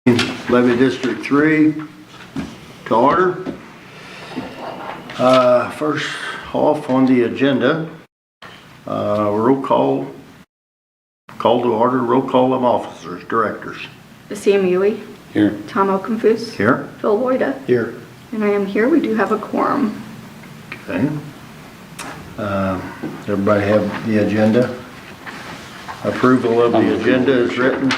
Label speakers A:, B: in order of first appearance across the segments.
A: Levee District 3 to order. First off on the agenda, roll call to order, roll call of officers, directors.
B: Sam Ewey.
C: Here.
B: Tom Oakenfoos.
A: Here.
B: Phil Loida.
A: Here.
B: And I am here. We do have a quorum.
A: Okay. Everybody have the agenda? Approval of the agenda is written.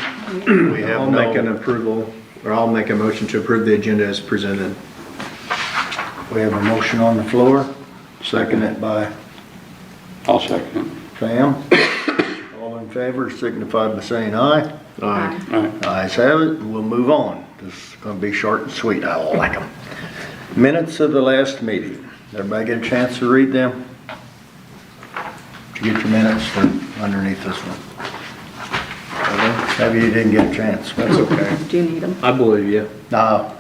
A: We have
D: I'll make an approval, or I'll make a motion to approve the agenda as presented.
A: We have a motion on the floor, seconded by
C: I'll second
A: Sam. All in favor signify by saying aye.
D: Aye.
C: it. All right.
A: Ayes have it, and we'll move on. This is going to be short and sweet. I like them. Minutes of the last meeting. Everybody get a chance to read them? Did you get your minutes? They're underneath this one. Maybe you didn't get a chance.
D: That's okay.
B: Do you need them?
D: I believe you.
A: No.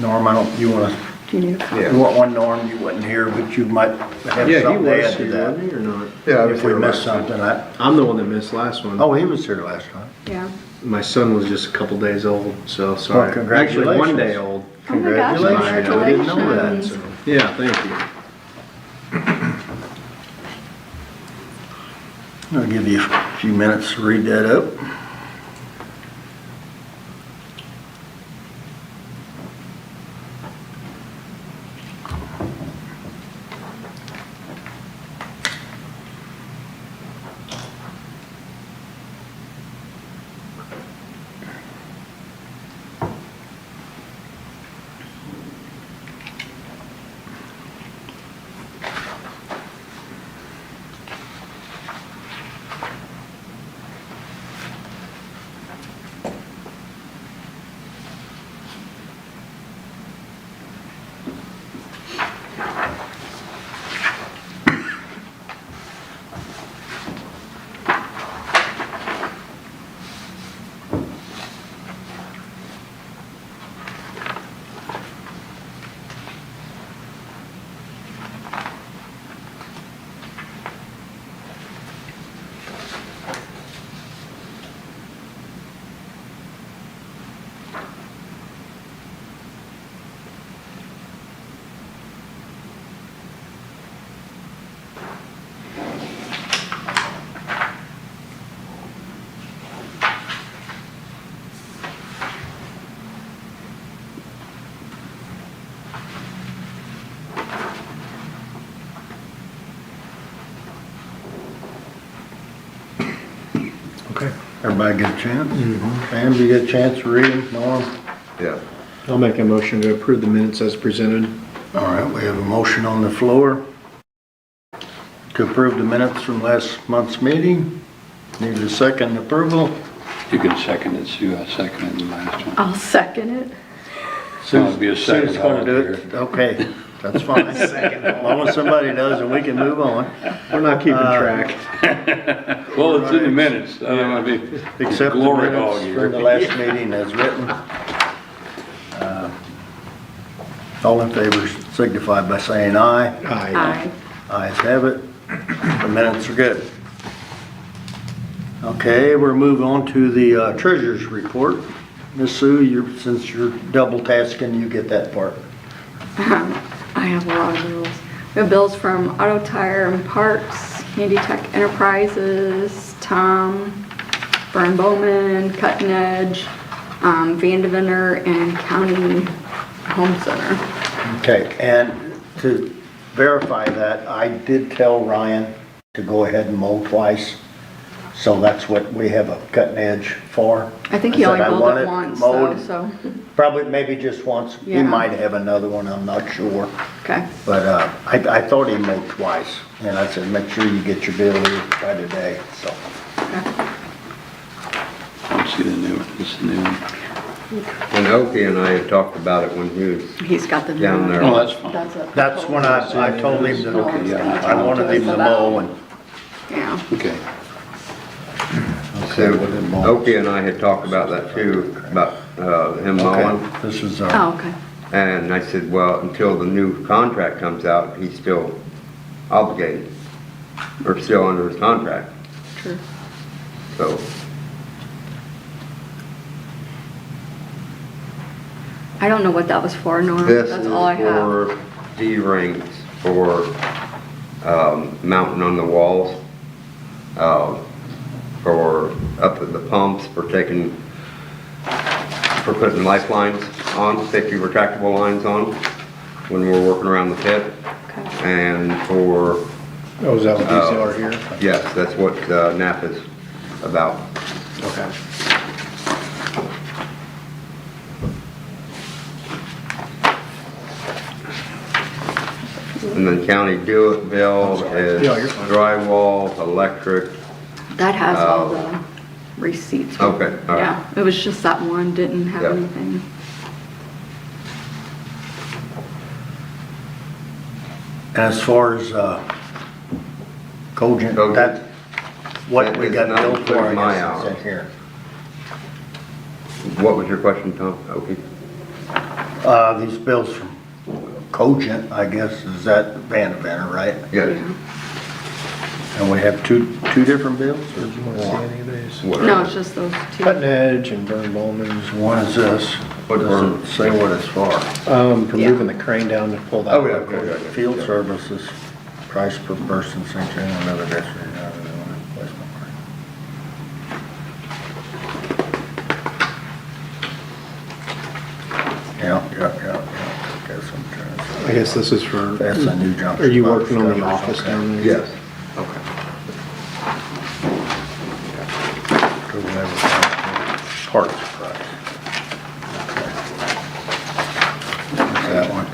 A: Norm, you want
B: Do you need them?
A: you want one, Norm? You wasn't here, but you might have
D: Yeah, he
A: something to
D: was
A: add to
D: here,
A: that.
D: wasn't he, or not?
E: Yeah,
A: If we missed something,
D: I'm the one that missed last one.
A: oh, he was here last time.
B: Yeah.
D: My son was just a couple days old, so sorry.
A: congratulations.
D: Actually, 1 day old.
B: Oh my gosh,
A: Congratulations. I didn't know that.
B: congratulations.
D: So, yeah, thank you.
A: I'll give you a few minutes to read that up.
D: Okay.
A: Everybody get a chance? Sam, you get a chance to read them? Norm?
E: Yeah.
D: I'll make a motion to approve the minutes as presented.
A: All right, we have a motion on the floor to approve the minutes from last month's meeting. Need a second approval.
C: You can second it, Sue. I seconded the last one.
B: I'll second it.
C: It'll be a second.
A: Sue's gonna do it. Okay, that's fine. As long as somebody does, and we can move on.
D: We're not keeping track.
C: Well, it's in the minutes. I don't want to be
A: Accept the
C: glory hog
A: minutes from the
C: here.
A: last meeting as written. All in favor signify by saying aye.
D: Aye.
A: Ayes have it. The minutes are good. Okay, we're moving on to the treasurer's report. Miss Sue, since you're double tasking, you get that part.
B: I have a lot of bills. We have bills from Auto Tire and Parks, Handy Tech Enterprises, Tom, Burn Bowman, Cutting Edge, Vandeventer, and County Home Center.
A: Okay, and to verify that, I did tell Ryan to go ahead and mow twice. So that's what we have a cutting edge for.
B: I think he
A: said
B: only
A: I
B: mowed
A: want
B: it
A: it
B: once
A: mowed.
B: though, so,
A: Probably, maybe just once. He
B: Yeah.
A: might have another one, I'm not sure.
B: okay.
A: But I thought he mowed twice. And I said, make sure you get your bill here by today, so.
B: Okay.
C: I don't see the new one. It's the new one.
E: And Opie and I had talked about it when he was
B: He's got the.
E: down there.
C: Oh, that's fine.
A: That's when I told him that
C: Okay, yeah.
A: I wanted him to mow and.
B: Yeah.
C: Okay.
E: So
A: with him mowing.
E: Opie and I had talked about that too, about him mowing.
A: Okay, this is,
B: Oh, okay.
E: And I said, well, until the new contract comes out, he's still obligated, or still under his contract.
B: True.
E: So
B: I don't know what that was for, Norm.
E: This
B: That's
E: is
B: all I have.
E: for D-rings for mounting on the walls, for up at the pumps, for putting lifelines on, safety retractable lines on when we're working around the pit.
B: Okay.
E: And for,
D: Oh, is that what these are here?
E: yes, that's what NAP is about.
D: Okay.
E: And then county do-it bill is
D: Yeah, you're fine.
E: drywall, electric.
B: That has all the receipts.
E: Okay, all right.
B: Yeah, it was just that one, didn't have
E: Yeah.
B: anything.
A: As far as, Cogent,
E: Cogent.
A: that, what
E: That
A: we
E: is
A: got
E: not
A: billed for,
E: including my
A: I guess,
E: hours.
A: is in here.
E: What was your question, Tom? Okay.
A: These bills from Cogent, I guess, is that Vanderventor, right?
E: Yes.
A: And we have two different bills, or
D: Did you want to see any of these?
E: What-
B: No, it's just those two.
D: Cutting Edge and Burn Bowman's.
A: one is this,
E: What
A: does
E: burn?
A: it say what it's for?
D: For moving the crane down to pull that.
E: Oh, yeah, okay, yeah.
A: Field services, price per person, sanction, another district. Yeah. Guess I'm trying to
D: I guess this is for,
A: That's a new jump.
D: are you working on the office down there?
E: Yes.
D: Okay.
A: Parts price. What's that one?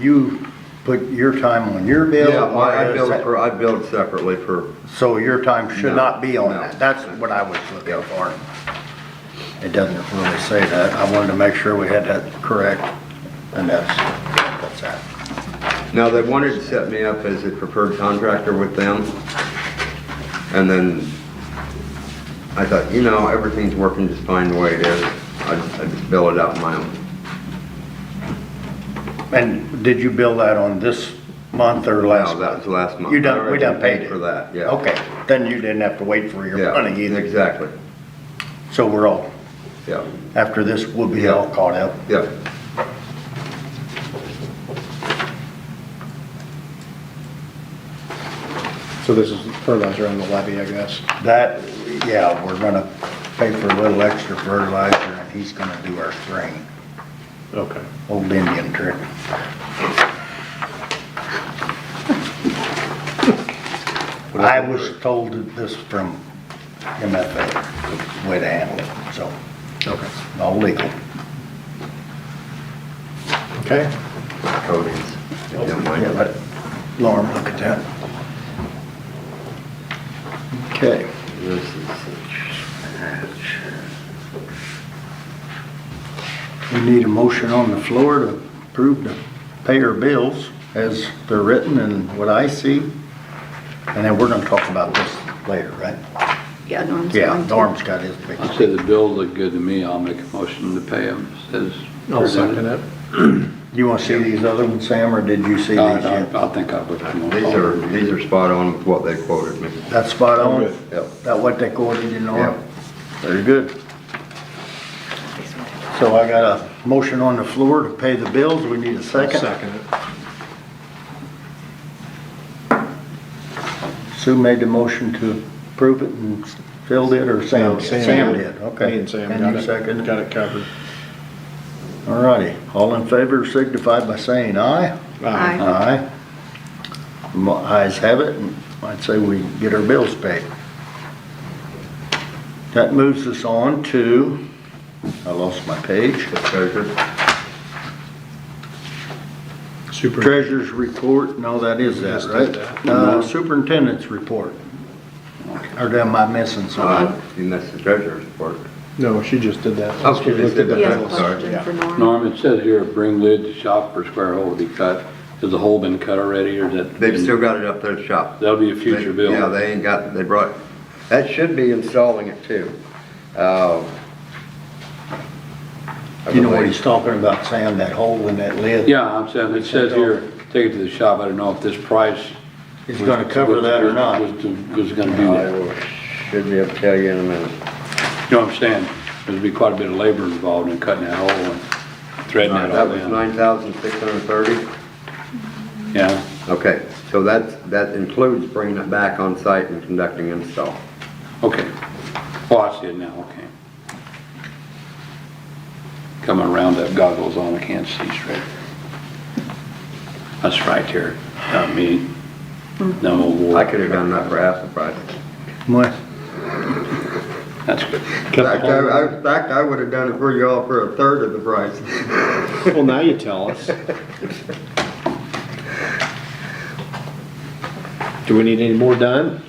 A: You put your time on your bill?
E: Yeah,
A: or
E: I
A: is
E: billed
A: that-
E: I billed separately for,
A: So your time should
E: No,
A: not be on
E: no.
A: that. That's what I was looking for. It doesn't really say that. I wanted to make sure we had that correct, and that's that.
E: now they wanted to set me up as a preferred contractor with them. And then I thought, everything's working just fine the way it is. I just bill it out on my own.
A: And did you bill that on this month or last
E: No, that
A: month?
E: was last month.
A: You
E: I
A: done,
E: already
A: we done paid it?
E: for that, yeah.
A: Okay, then you didn't have to wait for your
E: Yeah,
A: money either.
E: exactly.
A: So we're all,
E: Yeah,
A: after this, we'll be
E: Yeah.
A: all caught up.
E: yeah.
D: So this is fertilizer on the levee, I guess.
A: That, yeah, we're gonna pay for a little extra fertilizer and he's gonna do our spraying.
D: Okay.
A: Old Indian trick. I was told that this from MFA, the way to handle it, so,
D: Okay.
A: all legal.
D: Okay.
E: Coatings, if you don't mind.
A: Yeah, let Lauren look at that. Okay.
E: This is
A: We need a motion on the floor to approve to pay our bills as they're written and what I see. And then we're gonna talk about this later, right?
B: Yeah, Norm's
A: Yeah,
B: going to.
A: Norm's got his big.
C: I say the bills look good to me, I'll make a motion to pay them, says.
D: I'll second it.
A: You wanna see these other ones, Sam, or did you see these yet?
C: I think I looked them
E: These
C: all.
E: are spot on with what they quoted me.
A: That's spot on?
E: Yep.
A: That what they quoted, you know?
E: Yep.
A: Very good. So I got a motion on the floor to pay the bills. We need a second.
D: Second it.
A: Sue made the motion to approve it and Phil did, or Sam
D: No,
A: did?
D: Sam
A: Sam
D: did.
A: did, okay.
D: Me and Sam
A: And
D: got
A: you
D: it.
A: seconded?
D: Got it covered.
A: All righty. All in favor signify by saying aye.
B: Aye.
A: Aye. Ayes have it, and I'd say we get our bills paid. That moves us on to, I lost my page,
E: The treasurer.
D: Super.
A: treasurer's report, no, that is that,
D: Just
A: right?
D: did that.
A: Superintendent's report. Or am I missing something?
E: And that's the treasurer's report.
D: No, she just did that.
E: Oh, she just
D: Looked at
E: did
D: the
B: He has a
D: bills.
E: Sorry,
B: question
D: yeah.
B: for Norm.
C: Norm, it says here, bring lid to shop for square hole to be cut. Has the hole been cut already, or is that?
E: They've still got it up there at the shop.
C: That'll be a future bill.
E: Yeah, they ain't got, they brought, that should be installing it too. I
A: You know what
E: believe.
A: he's talking about, Sam, that hole in that lid?
C: Yeah, I'm saying, it says here, take it to the shop, I don't know if this price.
A: He's gonna cover that or not.
C: Was gonna do
E: I
C: that.
E: will- should be able to tell you in a minute.
C: You know what I'm saying? There'd be quite a bit of labor involved in cutting that hole and threading that
E: That
C: all
E: was
C: in.
E: 9,630?
C: Yeah,
E: Okay, so that includes bringing it back on site and conducting install.
C: okay. Oh, I see it now, okay. Coming around, that goggles on, I can't see straight. That's right here, not me. No war.
E: I could have done that for half the price.
A: Well,
C: That's good.
E: In fact, I would have done it for you all for a third of the price.
D: Well, now you tell us. Do we need any more done?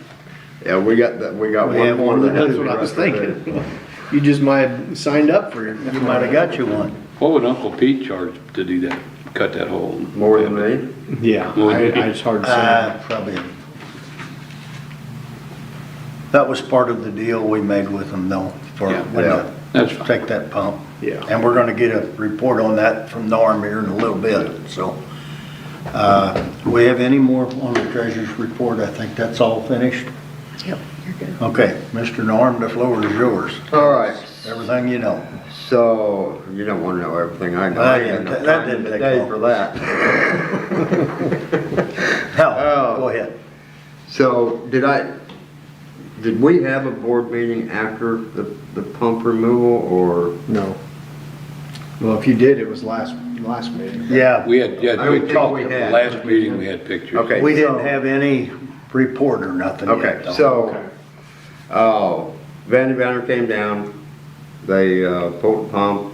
E: Yeah, we got that, we got
A: We
E: one
A: have
E: more.
A: one
E: that has
A: that's
E: to
A: what
E: be
A: I was
E: represented.
A: thinking.
D: You just might have signed up for it.
A: You might have got you one.
C: What would Uncle Pete charge to do that, cut that hole?
E: More than me?
D: Yeah, it's hard to say.
A: Probably. That was part of the deal we made with them though, for
C: Yeah.
A: when
E: Yeah.
C: That's fine.
A: take that pump.
D: Yeah.
A: And we're gonna get a report on that from Norm here in a little bit, so. We have any more on the treasurer's report? I think that's all finished.
B: Yep, you're good.
A: Okay, Mr. Norm, the floor is yours.
E: All right,
A: Everything you know.
E: so you don't want to know everything I know.
A: That
E: I ain't got
A: didn't
E: enough
A: ta- that
E: time
A: didn't take
E: today
A: long.
E: for that.
A: No, go ahead.
E: So did we have a board meeting after the pump removal or?
D: No. Well, if you did, it was last meeting.
A: Yeah,
C: We had,
E: I would think we
C: the
E: had.
C: last meeting, we had pictures.
E: Okay.
A: we didn't
E: so-
A: have any report or nothing yet.
E: Okay,
A: though.
E: so, Vanner came down, they pulled the pump,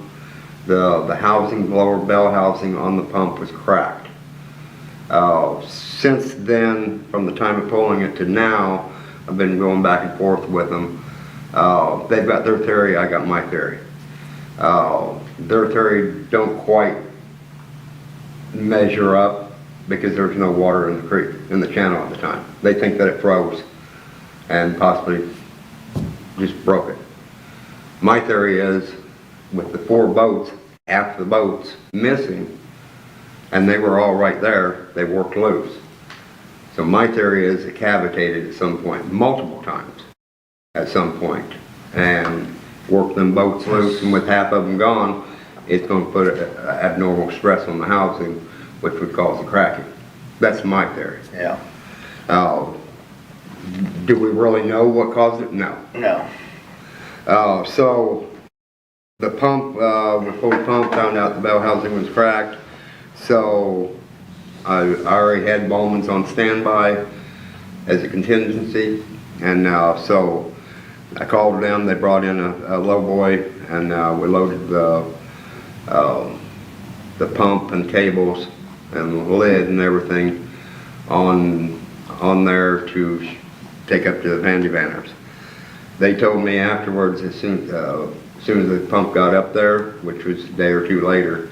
E: the housing, lower bell housing on the pump was cracked. Since then, from the time of pulling it to now, I've been going back and forth with them. They've got their theory, I got my theory. Their theory don't quite measure up because there's no water in the creek, in the channel at the time. They think that it froze and possibly just broke it. My theory is with the 4 boats, half the boats missing, and they were all right there, they worked loose. So my theory is it cavitated at some point, multiple times at some point, and worked them boats loose, and with half of them gone, it's going to put abnormal stress on the housing, which would cause the cracking. That's my theory.
A: Yeah,
E: Do we really know what caused it? No.
A: no.
E: So the pump, we pulled the pump, found out the bell housing was cracked. So I already had Bowman's on standby as a contingency. And so I called them, they brought in a low boy, and we loaded the pump and cables and lid and everything on there to take up to the Vandy Vanners. They told me afterwards, as soon as the pump got up there, which was a day or two later,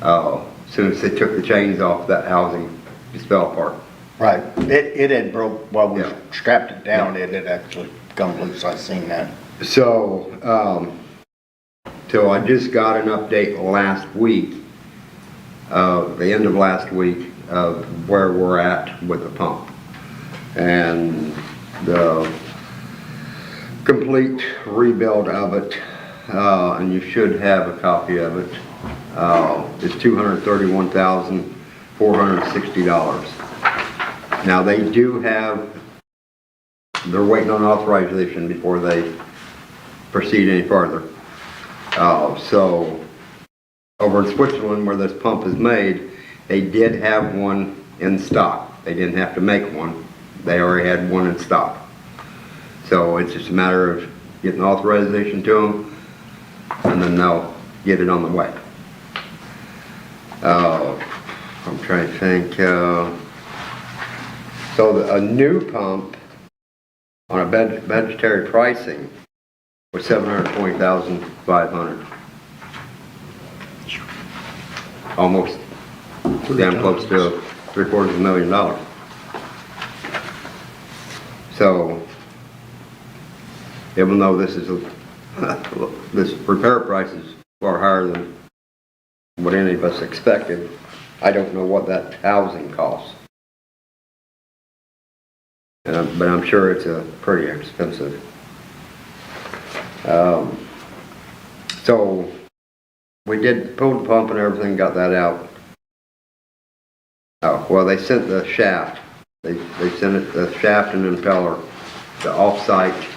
E: as soon as they took the chains off, that housing just fell apart.
A: Right, it had broke, while we
E: Yeah.
A: strapped it down, it had actually come loose, I seen that.
E: So, I just got an update last week, the end of last week, of where we're at with the pump. And the complete rebuild of it, and you should have a copy of it, is $231,460. Now, they do have, they're waiting on authorization before they proceed any further. So, over in Switzerland where this pump is made, they did have one in stock. They didn't have to make one. They already had one in stock. So it's just a matter of getting authorization to them, and then they'll get it on the way. I'm trying to think, so a new pump on a budgetary pricing was $720,500. Almost damn close to $750,000. So, even though this is this repair price is far higher than what any of us expected, I don't know what that housing costs. But I'm sure it's pretty expensive. So we pulled the pump and everything, got that out. Oh, well, they sent the shaft. They sent it, the shaft and impeller, the off-site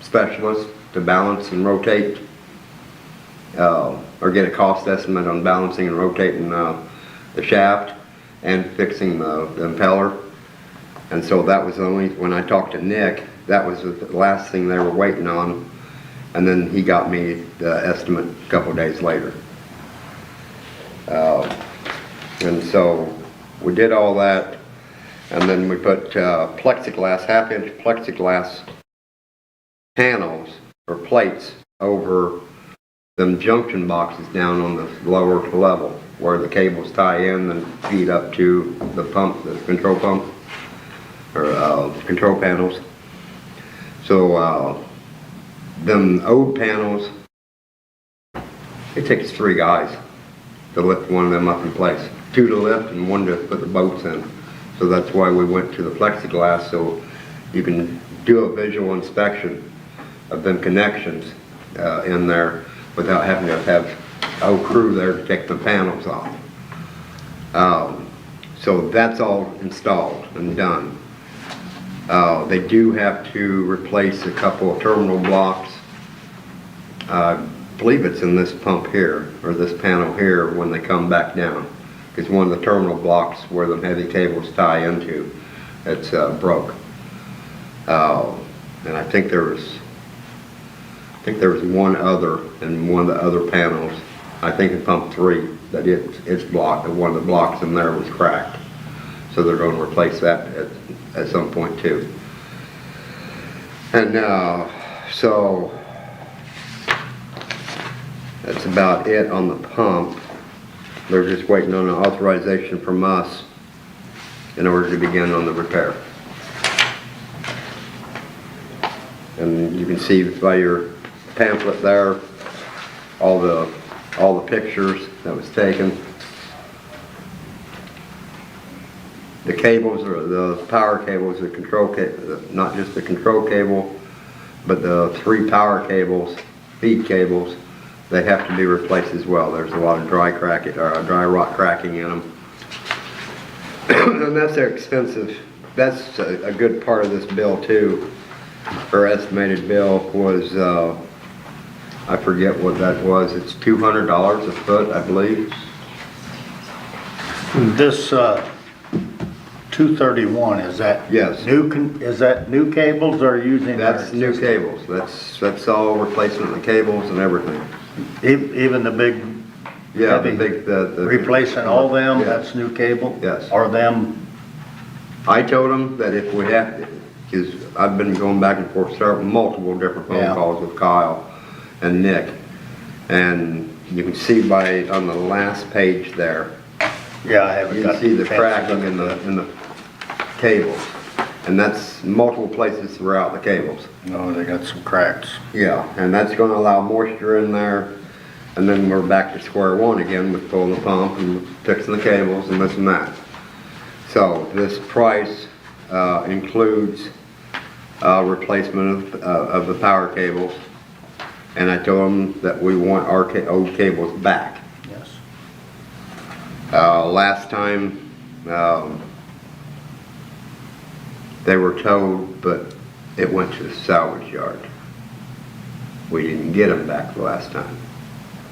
E: specialist to balance and rotate, or get a cost estimate on balancing and rotating the shaft and fixing the impeller. And so that was the only, when I talked to Nick, that was the last thing they were waiting on. And then he got me the estimate a couple of days later. And so we did all that, and then we put plexiglass, half-inch plexiglass panels or plates over them junction boxes down on the lower level where the cables tie in and feed up to the pump, the control pump, or control panels. So them old panels, it takes 3 guys to lift one of them up in place. 2 to lift and 1 to put the bolts in. So that's why we went to the plexiglass, so you can do a visual inspection of them connections in there without having to have a whole crew there to take the panels off. So that's all installed and done. They do have to replace a couple of terminal blocks. I believe it's in this pump here, or this panel here, when they come back down. Because one of the terminal blocks where the heavy cables tie into, it's broke. And I think there was one other in one of the other panels. I think in pump 3 that it's blocked. One of the blocks in there was cracked, so they're going to replace that at some point too. And so that's about it on the pump. They're just waiting on an authorization from us in order to begin on the repair. And you can see by your pamphlet there all the pictures that was taken. The cables, or the power cables, the control cable, not just the control cable, but the 3 power cables, feed cables, they have to be replaced as well. There's a lot of dry rot cracking in them. And that's expensive. That's a good part of this bill too. Her estimated bill was, I forget what that was. It's $200 a foot, I believe.
A: This 231, is that?
E: Yes.
A: Is that new cables or using?
E: That's
A: our
E: new
A: existing?
E: cables. That's all replacement of the cables and everything.
A: Even the big,
E: Yeah,
A: heavy,
E: the
A: replacing all them,
E: Yeah.
A: that's new cable?
E: Yes.
A: Or them?
E: I told them that if we have to, because I've been going back and forth, starting multiple different phone
A: Yeah.
E: calls with Kyle and Nick, and you can see on the last page there,
A: Yeah, I haven't
E: you
A: got.
E: can see the
A: fancy
E: cracking
A: look
E: in
A: at
E: the cables, and that's multiple places throughout the cables.
A: No, they got some cracks.
E: Yeah, and that's going to allow moisture in there, and then we're back to square one again with pulling the pump and fixing the cables and this and that. So this price includes replacement of the power cables, and I told them that we want our old cables back.
A: Yes.
E: Last time they were towed, but it went to the salvage yard. We didn't get them back the last time.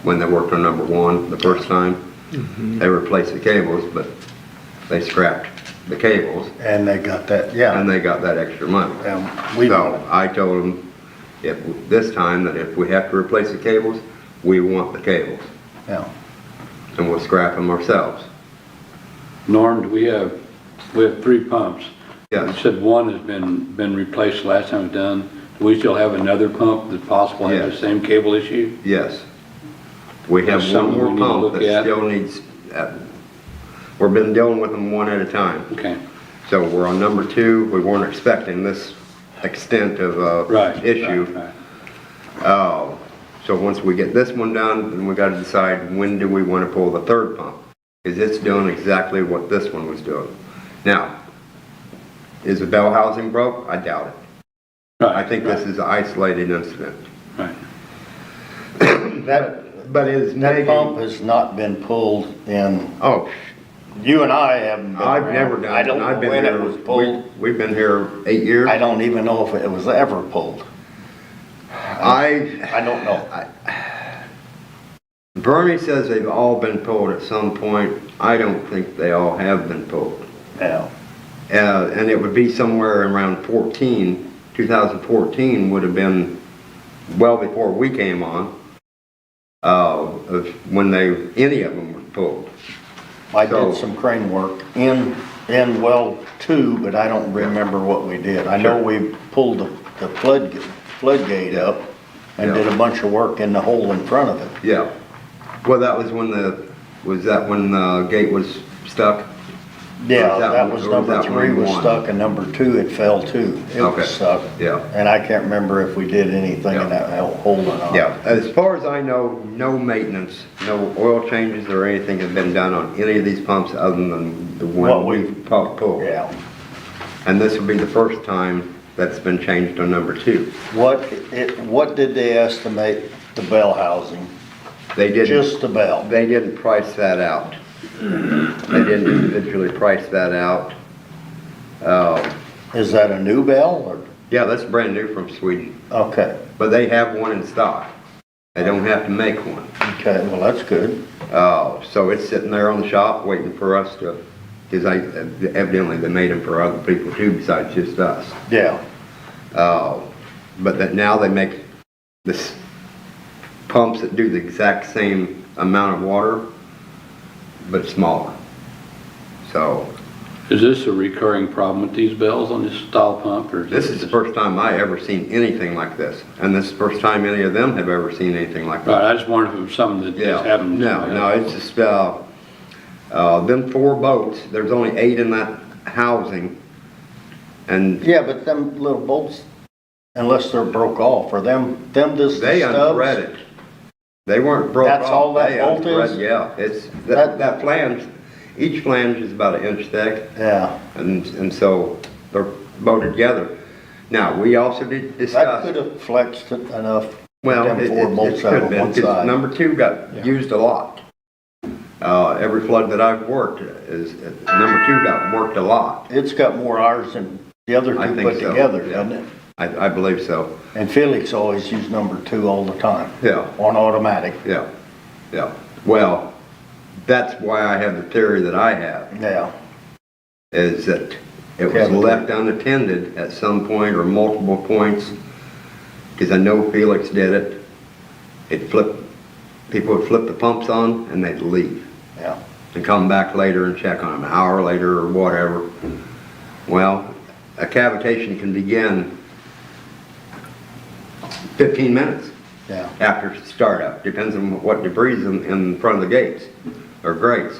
E: When they worked on number 1 the first time, they replaced the cables, but they scrapped the cables.
A: And they got that, yeah.
E: And they got that extra money. So I told them this time that if we have to replace the cables, we want the cables.
A: Yeah.
E: And we'll scrap them ourselves.
C: Norm, we have 3 pumps.
E: Yes.
C: You said 1 has been replaced last time it was done. Do we still have another pump that possibly has
E: Yes.
C: the same cable issue?
E: Yes. We have
C: That's
E: one
C: something we
E: more
C: need to
E: pump
C: look
E: that
C: at.
E: still needs, we've been dealing with them one at a time.
C: Okay.
E: So we're on number 2. We weren't expecting this extent of issue.
C: Right.
E: So once we get this one done, then we got to decide when do we want to pull the 3rd pump. Because it's doing exactly what this one was doing. Now, is the bell housing broke? I doubt it.
C: Right.
E: I think this is an isolated incident.
C: Right.
E: but is
A: That
E: maybe,
A: pump has not been pulled in,
E: oh,
A: you and I haven't been
E: I've
A: around.
E: never done it.
A: I don't
E: I've
A: know
E: been
A: when it
E: here-
A: was pulled.
E: We've been here 8 years.
A: I don't even know if it was ever pulled. I don't know.
E: Bernie says they've all been pulled at some point. I don't think they all have been pulled.
A: Yeah.
E: And it would be somewhere around 2014 would have been well before we came on, of when any of them were pulled.
A: I
E: So-
A: did some crane work in well 2, but I don't remember what we did. I know
E: Sure.
A: we pulled the floodgate up and
E: Yeah.
A: did a bunch of work in the hole in front of it.
E: Yeah. Well, that was when the gate was stuck?
A: Yeah,
E: Or
A: that was
E: or
A: number
E: that
A: 3 was
E: one?
A: stuck and number 2 it fell too. It
E: Okay.
A: was stuck.
E: Yeah.
A: And I can't remember if we did anything
E: Yeah.
A: in that hole or not.
E: Yeah, as far as I know, no maintenance, no oil changes or anything have been done on any of these pumps other than the
A: What
E: one
A: we-
E: we've pulled.
A: Yeah.
E: And this will be the first time that's been changed on number 2.
A: What did they estimate the bell housing?
E: They didn't,
A: Just the bell?
E: they didn't price that out. They didn't individually price that out.
A: Is that a new bell or?
E: Yeah, that's brand new from Sweden,
A: Okay,
E: but they have one in stock. They don't have to make one.
A: okay, well, that's good.
E: So it's sitting there on the shop waiting for us to, because evidently they made them for other people too besides just us.
A: Yeah,
E: But that now they make this pumps that do the exact same amount of water, but smaller. So
C: Is this a recurring problem with these bells on this style pump, or?
E: this is the first time I ever seen anything like this. And this is the first time any of them have ever seen anything like
C: Right,
E: that.
C: I just wondered if it was something that just happened.
E: No, it's just, them 4 boats, there's only 8 in that housing. And
A: yeah, but them little bolts, unless they're broke off, or them just the
E: they
A: stubs?
E: unthreaded. They weren't broke off.
A: That's all that
E: They
A: bolt is?
E: unthreaded, yeah, it's, that flange, each flange is about 1 inch thick.
A: Yeah,
E: And so they're bolted together. Now, we also did
A: that
E: discuss,
A: could have flexed it enough.
E: well,
A: them
E: it
A: 4 bolts
E: could
A: out
E: have
A: of
E: been,
A: one
E: because
A: side.
E: number 2 got used a lot. Every flood that I've worked number 2 got worked a lot.
A: It's got more hours than the other
E: I
A: 2
E: think
A: put
E: so,
A: together,
E: yeah.
A: doesn't it?
E: I believe so.
A: And Felix always used number 2 all the time.
E: Yeah.
A: On automatic.
E: Yeah, yeah. Well, that's why I have the theory that I have,
A: Yeah,
E: is that it was
A: Kevin.
E: left unattended at some point or multiple points, because I know Felix did it. People would flip the pumps on and they'd leave
A: yeah.
E: and come back later and check on them, an hour later or whatever. Well, a cavitation can begin 15 minutes
A: Yeah,
E: after startup, depends on what debris is in front of the gates or grates.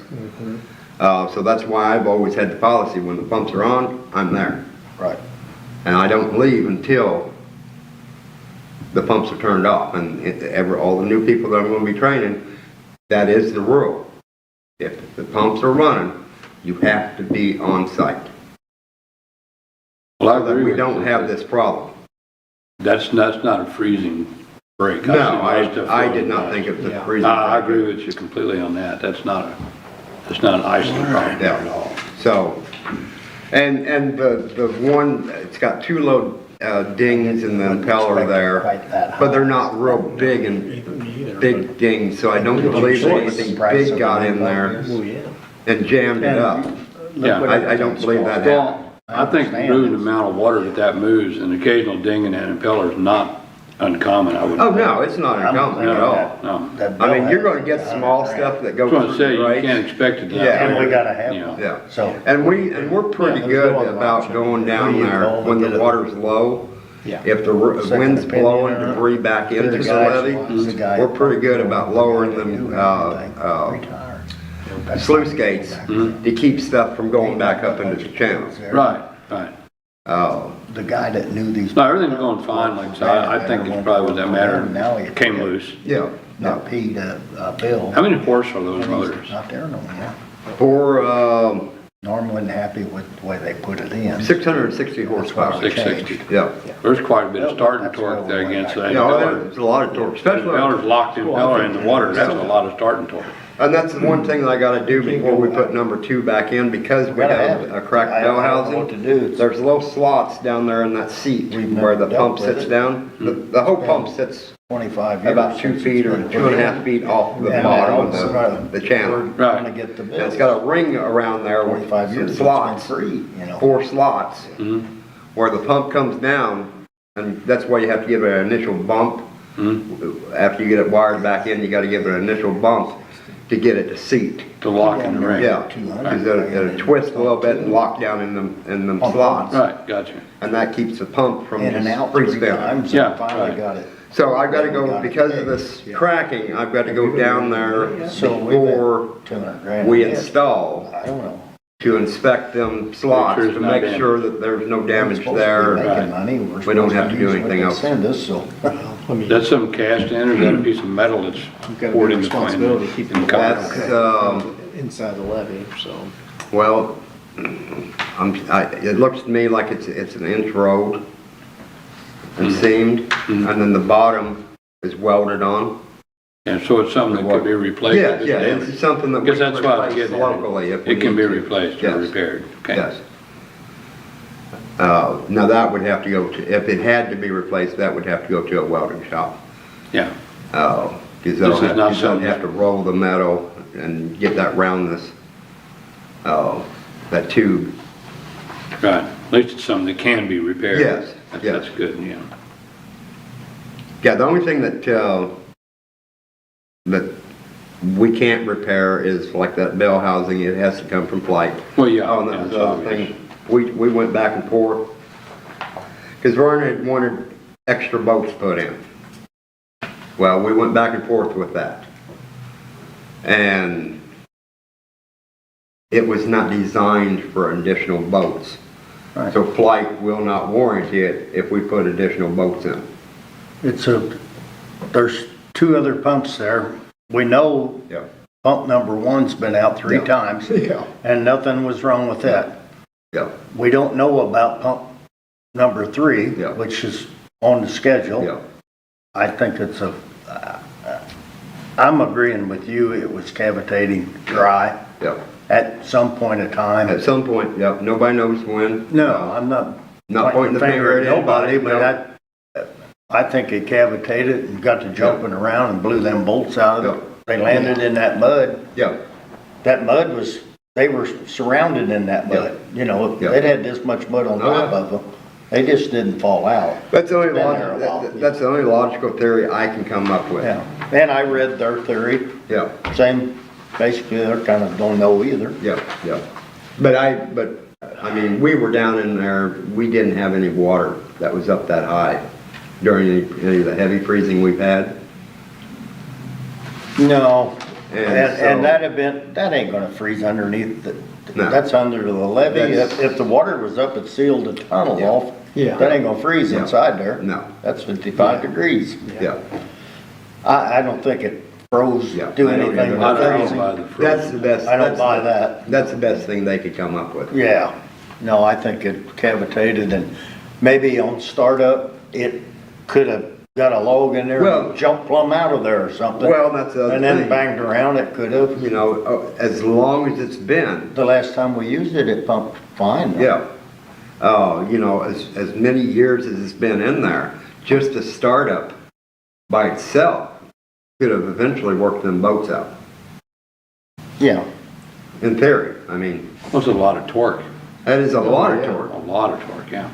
E: So that's why I've always had the policy, when the pumps are on, I'm there.
A: right.
E: And I don't leave until the pumps are turned off. And all the new people that I'm going to be training, that is the rule. If the pumps are running, you have to be on site.
C: Well, I
E: So that
C: agree
E: we
C: with
E: don't
C: you.
E: have this problem.
C: That's not a freezing break.
E: No,
C: I've seen a lot of stuff
E: I
C: going
E: did not
C: by.
E: think it was a
D: Yeah.
E: freezing.
C: I agree with you completely on that. That's not an icing problem
E: Yeah.
C: at all.
E: So, and the one, it's got 2 low dings in the impeller there, but they're not real big and big dings, so I don't believe that anything big got in there and jammed it up.
C: Yeah,
E: I don't believe that happened.
C: Well, I think the moving amount of water that moves, an occasional ding in that impeller is not uncommon, I would.
E: Oh, no, it's not uncommon at all.
C: No.
E: I mean, you're gonna get small stuff that
C: I
E: goes
C: was gonna say,
E: through
C: you
E: the
C: can't
E: grates.
C: expect it to.
E: Yeah.
A: And we gotta have
C: Yeah.
A: one.
E: Yeah.
A: So,
E: And we're pretty
A: Yeah, there's
E: good
A: no other
E: about
A: option.
E: going down
A: Who do you
E: there
A: call to
E: when
A: get
E: the
A: it?
E: water's low.
D: Yeah.
E: If the
A: Second
E: wind's
A: opinion
E: blowing
A: or-
E: debris back into the levee, we're pretty good about lowering them, sluice gates to keep stuff from going back up into the channels.
C: Right, right.
A: The guy that knew these.
C: No, everything's going fine, like I said, I think it's probably with that matter, it came loose.
E: Yeah,
A: Not Pete, Bill.
C: How many horse are those motors?
A: Not there no more.
E: for,
A: Norm wasn't happy with the way they put it in.
E: 660 horsepower.
C: 660.
E: Yeah.
C: There's quite a bit of
A: Well,
C: starting
A: that's
C: torque
A: why
C: there
A: we went
C: against
A: back.
C: that
E: Yeah,
C: impeller.
E: there's a lot of torque,
C: The
E: especially,
C: impeller's locked impeller in the water, that's a lot of starting torque.
E: and that's the one thing that I gotta do before we put number 2 back in, because we
A: Gotta have
E: have
A: it.
E: a cracked
A: I
E: bell
A: don't know
E: housing.
A: what to do.
E: There's little slots down there in that seat
A: We've
E: where the
A: never
E: pump
A: dealt with
E: sits
A: it.
E: down. The whole pump sits
A: 25 years.
E: about 2
A: since
E: feet
A: it's
E: or
A: been
E: 2.5
A: put
E: feet off the
A: in.
E: bottom
A: And
E: of the channel.
A: We're
C: Right.
A: gonna get the
E: And
A: bill.
E: it's got a ring around there with
A: 25
E: some
A: years, it's
E: slots,
A: been free, you know.
E: 4 slots,
C: Mhm.
E: where the pump comes down, and that's why you have to give it an initial bump. After you get it wired back in, you gotta give it an initial bump to get it to seat.
C: To lock in the ring.
E: Yeah, because it'll twist a little bit and lock down in them slots,
C: Right, gotcha.
E: and that keeps the pump from
A: In and
E: just
A: out
E: free
A: 3
E: spinning.
A: times
C: Yeah,
A: and finally
C: right.
A: got it.
E: So I've gotta go, because of this cracking, I've got to go down there
A: So we
E: before
A: 200 grand.
E: we
A: Yeah.
E: install
A: I don't know.
E: to inspect them slots,
C: Make sure it's
E: to
C: not
E: make
C: damaged.
E: sure that there's no damage
A: We're supposed to be
E: there.
A: making money. We're
E: We don't
A: supposed
E: have to do
A: use what
E: anything
A: they
E: else.
A: Send us, so.
C: That's some cast in, or is that a piece of metal that's
F: You've got a
C: poured
F: big
C: in between?
F: responsibility keeping the water
E: That's,
F: inside the levee, so.
E: well, it looks to me like it's an inch rolled and seamed, and then the bottom is welded on.
C: And so it's something that could be replaced?
E: Yeah,
C: if it's
E: yeah,
C: damaged?
E: it's something that we
C: Because
E: can
C: that's what I'm
E: replace
C: getting at.
E: locally if we
C: It can
E: need
C: be
E: to.
C: replaced or
E: Yes.
C: repaired, okay?
E: Yes. Now that would have to go to, if it had to be replaced, that would have to go to a welding shop.
C: Yeah,
E: Because
C: This
E: they'll
C: is
E: have,
C: not
E: 'cause they'll
C: something-
E: have to roll the metal and get that roundness, that tube.
C: right. At least it's something that can be repaired.
E: Yes, yes.
C: That's good, yeah.
E: Yeah, the only thing that we can't repair is like that bell housing, it has to come from Flight.
C: Well, yeah.
E: Oh, and that
C: yeah,
E: was
C: it's
E: the other
C: obvious.
E: thing, we went back and forth, because Vernon had wanted extra boats put in. Well, we went back and forth with that. And it was not designed for additional boats.
A: Right.
E: So Flight will not warranty it if we put additional boats in.
A: There's 2 other pumps there. We know
E: Yeah,
A: pump number 1's been out 3
E: Yeah.
A: times.
D: Yeah.
A: And nothing was wrong with that.
E: yeah,
A: We don't know about pump number 3,
E: Yeah.
A: which is on the schedule.
E: yeah.
A: I think I'm agreeing with you, it was cavitating dry
E: Yeah.
A: at some point in time.
E: At some point, yeah, nobody knows when.
A: No, I'm not
E: Not pointing the finger at
A: nobody,
E: anybody,
A: but I think it cavitated and got to jumping around and blew them bolts out of
E: Yeah.
A: it. They landed in that mud.
E: Yeah,
A: That mud was, they were surrounded in that mud. You know,
E: Yeah.
A: it had this much mud on
E: Oh,
A: top
E: yeah.
A: of them. They just didn't fall out.
E: that's the only
A: Been there a while.
E: that's the only logical theory I can come up with.
A: Yeah, and I read their theory,
E: Yeah,
A: same, basically, they're kind of don't know either.
E: yeah, yeah. But I mean, we were down in there, we didn't have any water that was up that high during any of the heavy freezing we've had.
A: No,
E: And
A: and
E: so-
A: that event, that ain't gonna freeze underneath the,
E: No.
A: that's under the levee.
E: That's-
A: If the water was up, it sealed the tunnel
E: Yeah.
A: off.
D: Yeah.
A: That ain't gonna freeze
E: Yeah.
A: inside there.
E: No.
A: That's 55 degrees.
E: Yeah,
A: I don't think it froze,
E: Yeah,
A: do
E: I don't
A: anything
E: either.
A: with
C: I don't
A: freezing.
C: know by the
E: that's the
C: frozen.
E: best.
A: I don't
E: that's
A: buy
E: the-
A: that.
E: That's the best thing they could come up with.
A: Yeah, no, I think it cavitated and maybe on startup, it could have got a log in there
E: Well-
A: and jumped plumb out of there or something.
E: Well, that's the other
A: And then
E: thing.
A: banged around, it could have.
E: You know, as long as it's been,
A: The last time we used it, it pumped fine.
E: yeah. You know, as many years as it's been in there, just a startup by itself could have eventually worked them boats out.
A: Yeah,
E: In theory, I mean,
C: That's a lot of torque,
E: that is a lot of
D: yeah.
E: torque.
C: a lot of torque, yeah.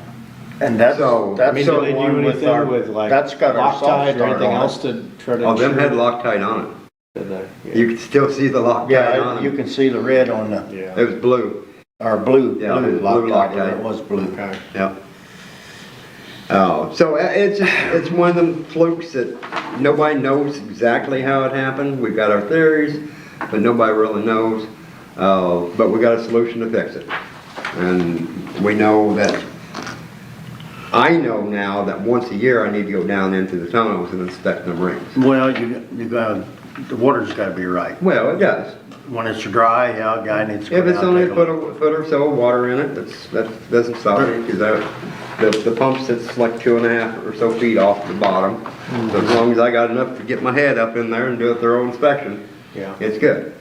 A: and that's,
E: So,
D: I
A: that's
D: mean,
A: the
D: do they do
A: one with our,
D: anything with like
A: that's got our soft
D: Loctite or
A: start
D: anything
A: on
D: else
A: it.
D: to try to
E: Oh, them
D: ensure
E: had Loctite on it.
D: that,
E: You could still see the Loctite
A: Yeah,
E: on
A: you
E: them.
A: can see the red on the,
D: Yeah.
E: It was blue,
A: or blue,
E: Yeah, it
A: blue
E: was blue
A: Loctite,
E: Loctite.
A: it was blue.
D: Okay.
E: yeah. Oh, so it's one of them flukes that nobody knows exactly how it happened. We've got our theories, but nobody really knows. But we got a solution to fix it. And we know that, I know now that once a year I need to go down into the tunnels and inspect them rings.
A: Well, you gotta the water's gotta be right.
E: Well, it does.
A: When it's dry, yeah, a guy needs to
E: If
A: go
E: it's
A: down
E: only a
A: and take a look.
E: foot or so of water in it, that doesn't stop me, because the pump sits like 2.5 or so feet off the bottom. So as long as I got enough to get my head up in there and do a thorough inspection,
D: Yeah.
E: it's good.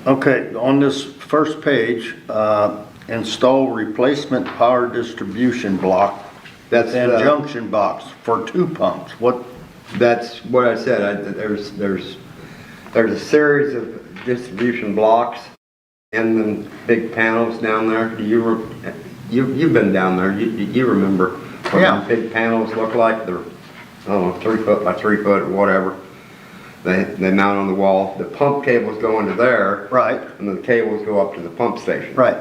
A: Okay, on this first page, install replacement power distribution block
E: That's,
A: and junction box for 2 pumps.
E: that's what I said, there's a series of distribution blocks and the big panels down there. You've been down there, you remember what
A: Yeah.
E: the big panels look like? They're, I don't know, 3 foot by 3 foot or whatever. They mount on the wall. The pump cables go into there.
A: Right,
E: And the cables go up to the pump station.
A: right.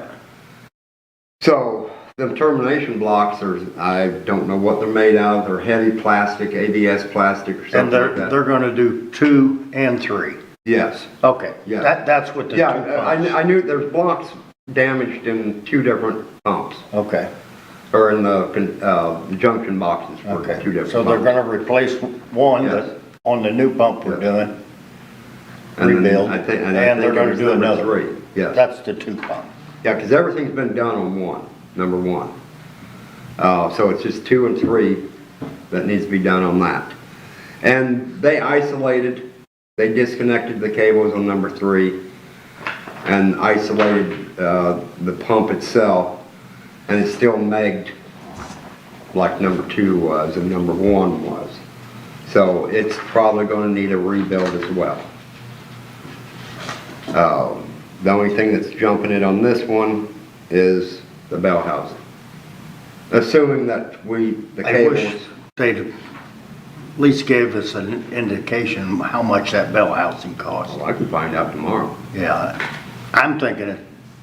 E: So, the termination blocks are, I don't know what they're made out of. They're heavy plastic, ABS plastic or
A: And
E: something like that.
A: they're gonna do 2 and 3.
E: Yes.
A: Okay,
E: Yeah.
A: that's what the 2
E: Yeah,
A: pumps.
E: I knew there's blocks damaged in 2 different pumps,
A: Okay,
E: or in the junction boxes for 2
A: okay.
E: different
A: So they're
E: pumps.
A: gonna replace one
E: Yes.
A: that, on the new pump we're
E: Yeah.
A: doing,
E: And then
A: rebuild,
E: I think
A: and
E: it
A: they're gonna
E: was
A: do
E: number
A: another.
E: 3. Yes.
A: That's the 2 pump.
E: Yeah, because everything's been done on one, number 1. So it's just 2 and 3 that needs to be done on that. And they they disconnected the cables on number 3 and isolated the pump itself, and it's still megged like number 2 was and number 1 was. So it's probably going to need a rebuild as well. The only thing that's jumping it on this one is the bell housing. Assuming that the
A: I
E: cables.
A: wish they'd at least gave us an indication how much that bell housing costs.
E: Well, I can find out tomorrow.
A: Yeah, I'm thinking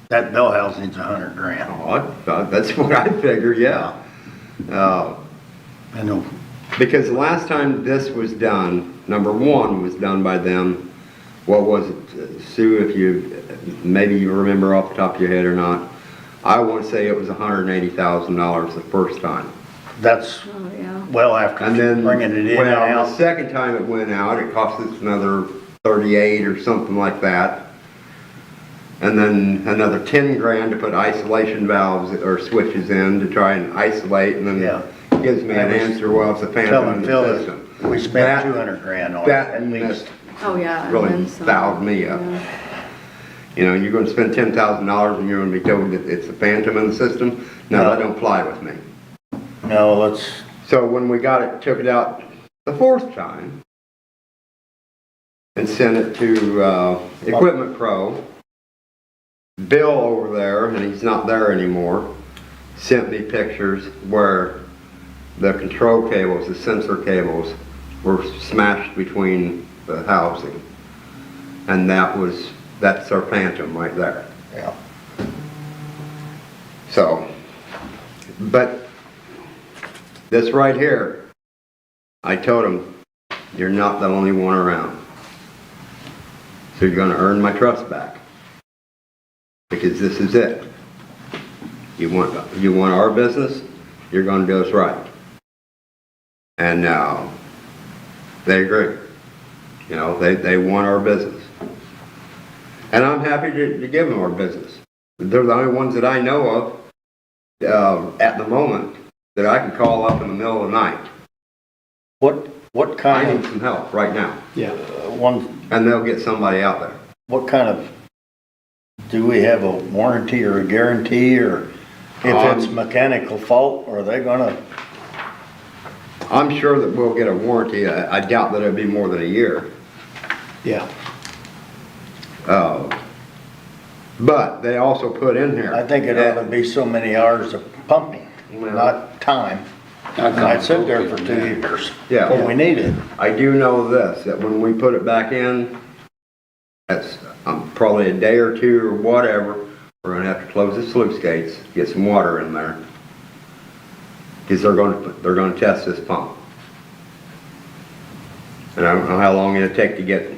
A: that bell housing's $100,000.
E: Oh, that's what I figure, yeah.
A: I know,
E: Because the last time this was done, number 1 was done by them, what was it, Sue, maybe you remember off the top of your head or not, I want to say it was $180,000 the first time.
A: that's
B: Oh, yeah.
A: well after
E: And then,
A: bringing it in and
E: well, the
A: out.
E: second time it went out, it cost us another 38 or something like that. And then another 10 grand to put isolation valves or switches in to try and isolate, and then
A: Yeah.
E: it gives me an
A: I was
E: answer, well, it's a phantom in
A: Telling Phil
E: the
A: that
E: system.
A: we spent
E: That-
A: $200,000 on it
E: That
A: at least.
B: Oh, yeah. and
E: really
B: then some.
E: fouled me up.
B: Yeah.
E: You know, you're gonna spend $10,000 and you're gonna be told that it's a phantom in the system? No,
A: No.
E: that don't fly with me.
A: No, let's,
E: So when we took it out the 4th time and sent it to Equipment Pro, Bill over there, and he's not there anymore, sent me pictures where the control cables, the sensor cables, were smashed between the housing. And that's our phantom right there.
A: yeah.
E: So, but this right here, I told him, you're not the only one around. So you're gonna earn my trust back. Because this is it. You want our business, you're gonna do us right. And now, they agree. You know, they want our business. And I'm happy to give them our business. They're the only ones that I know of at the moment that I can call up in the middle of the night.
A: What
E: I
A: kind
E: need some help right now,
D: Yeah.
E: and they'll get somebody out there.
A: what kind of, do we have a warranty or a guarantee, or if it's mechanical fault, are they gonna,
E: I'm sure that we'll get a warranty. I doubt that it'll be more than a year.
D: Yeah.
E: But they also put in here.
A: I think it ought to be so many hours of pumping,
E: Well-
A: not time. I'd sit there for 2 years.
E: Yeah.
A: When we need it.
E: I do know this, that when we put it back in, that's probably a day or 2 or whatever, we're gonna have to close the sluice gates, get some water in there. Because they're gonna test this pump. And I don't know how long it'll take to get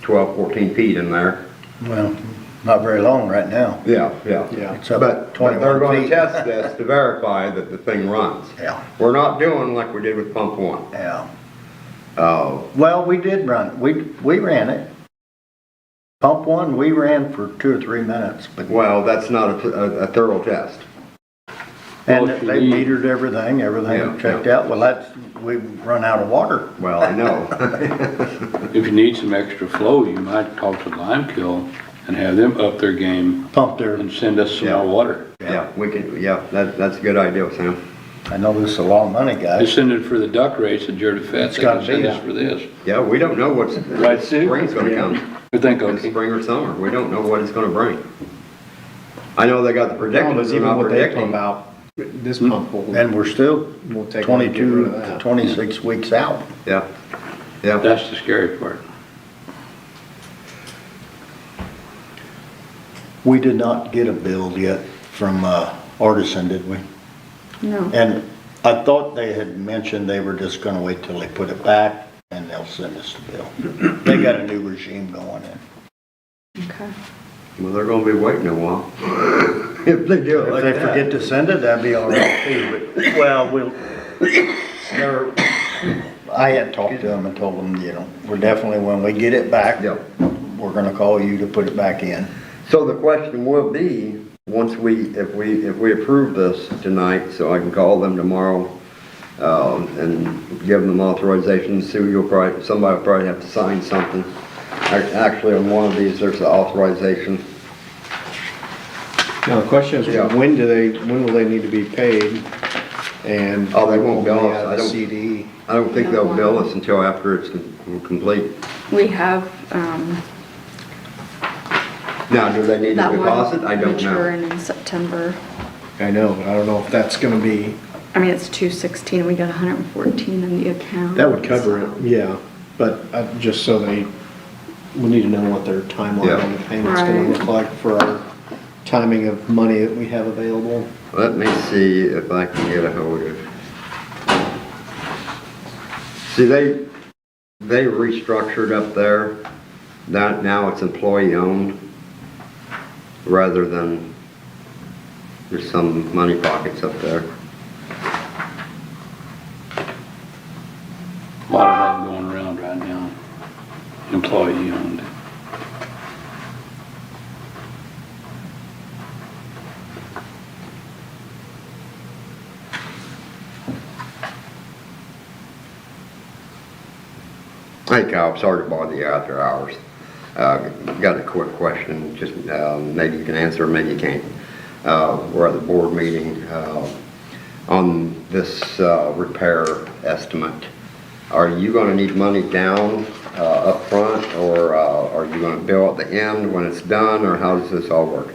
E: 12, 14 feet in there.
A: Well, not very long right now.
E: Yeah.
D: Yeah.
A: It's up
E: But they're
A: 21
E: gonna
A: feet.
E: test this to verify that the thing runs.
A: Yeah,
E: We're not doing like we did with pump 1.
A: yeah. Well, we did run, we ran it. Pump one, we ran for 2 or 3 minutes, but,
E: well, that's not a thorough test.
A: and
C: Well, if you
A: they
C: need-
A: metered everything
E: Yeah,
A: checked
E: yeah.
A: out. Well, we've run out of water.
E: Well, I know.
C: If you need some extra flow, you might talk to Limekiln and have them up their game
A: Pump there.
C: and send us some
E: Yeah.
C: more water.
E: Yeah, we can, yeah, that's a good idea, Sam.
A: I know this is a lot of money,
C: They
A: guys.
C: send it for the duck race at Jerry Fest,
A: It's
C: they can
A: gotta
C: send
A: be.
C: us for this.
E: Yeah, we don't know what's,
C: Right, Sue?
E: spring's gonna come.
C: We think,
E: It's
C: okay.
E: spring or summer, we don't know what it's gonna bring. I know they got the
D: Problem
E: predictions,
D: is
E: they're
D: even
E: not
D: what they
E: predicting.
D: pump out, this pump will,
A: And we're still
D: will take long to get rid
A: 22
D: of
A: to
D: that.
A: 26 weeks out.
E: Yeah, yeah.
C: That's the scary part.
A: We did not get a bill yet from Artisan, did we?
B: No.
A: And I thought they had mentioned they were just gonna wait till they put it back and they'll send us the bill. They got a new regime going in.
B: Okay.
E: Well, they're gonna be waiting a while. If they do it
A: If
E: like
A: they
E: that.
A: forget to send it, that'd be all right too, but, well, I had talked to them and told them, you know, we're definitely, when we get it back,
E: Yeah.
A: we're gonna call you to put it back in.
E: So the question will be, once if we approve this tonight, so I can call them tomorrow, and give them authorization, Sue, somebody will probably have to sign something. Actually, on one of these, there's the authorization.
D: Now, the question is,
E: Yeah.
D: when will they need to be paid? And.
E: Oh, they won't bill us.
D: Will they have
E: I
D: a
E: don't-
D: CD?
E: I don't think they'll bill us until after it's complete.
B: We have,
E: Now, do they need
B: that
E: a
B: one
E: deposit? I don't know.
B: maturing in September.
D: I know, but I don't know if that's gonna be,
B: I mean, it's 216, we got 114 in the account.
D: that would cover it, yeah. But just so we need to know what their timeline
E: Yeah.
D: on the payment's gonna
B: Right.
D: look like for our timing of money that we have available.
E: Let me see if I can get a hold of. See, they restructured up there. Now it's employee owned rather than there's some money pockets up there.
C: A lot of that going around right now. Employee owned.
E: Hey Kyle, sorry to bother you after hours. Got a quick question, just maybe you can answer, maybe you can't. We're at the board meeting on this repair estimate. Are you gonna need money down up front, or are you gonna bill at the end when it's done, or how does this all work?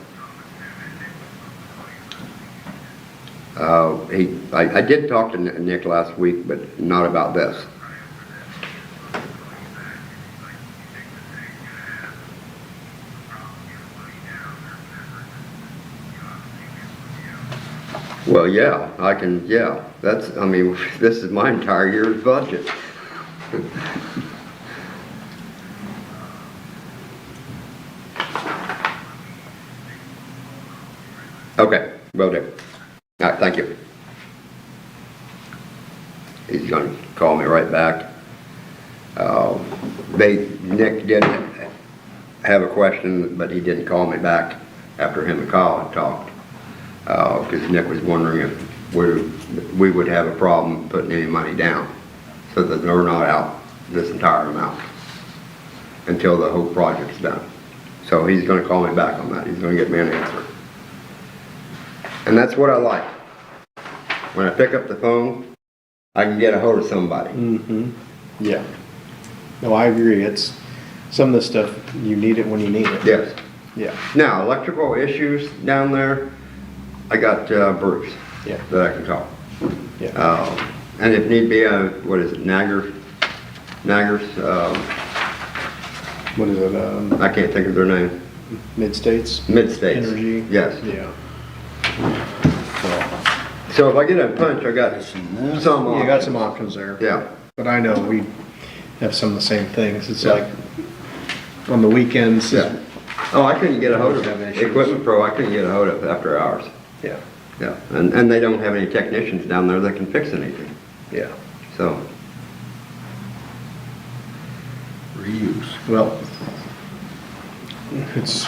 E: I did talk to Nick last week, but not about this. Well, yeah, I mean, this is my entire year's budget. Okay, will do. All right, thank you. He's gonna call me right back. Nick did have a question, but he didn't call me back after him and Kyle had talked. Because Nick was wondering if we would have a problem putting any money down, so that we're not out this entire amount until the whole project's done. So he's gonna call me back on that, he's gonna get me an answer. And that's what I like. When I pick up the phone, I can get a hold of somebody.
D: Mm-hmm, yeah. No, I agree, it's, some of this stuff, you need it when you need it.
E: Yes.
D: Yeah,
E: Now, electrical issues down there, I got Bruce
D: yeah,
E: that I can call.
D: yeah.
E: And if need be, what is it, Naggers,
D: What is it,
E: I can't think of their name.
D: Mid-States?
E: Mid-States.
D: Energy?
E: Yes.
D: Yeah.
E: So if I get a punch, I got some
D: You got
E: options.
D: some options there.
E: Yeah.
D: But I know we have some of the same things. It's
E: Yeah.
D: like, on the weekends.
E: Yeah. Oh, I couldn't get a hold of
D: Have issues.
E: Equipment Pro, I couldn't get a hold of after hours.
D: Yeah,
E: Yeah. And they don't have any technicians down there that can fix anything.
D: yeah.
E: So,
A: reuse.
D: Well, it's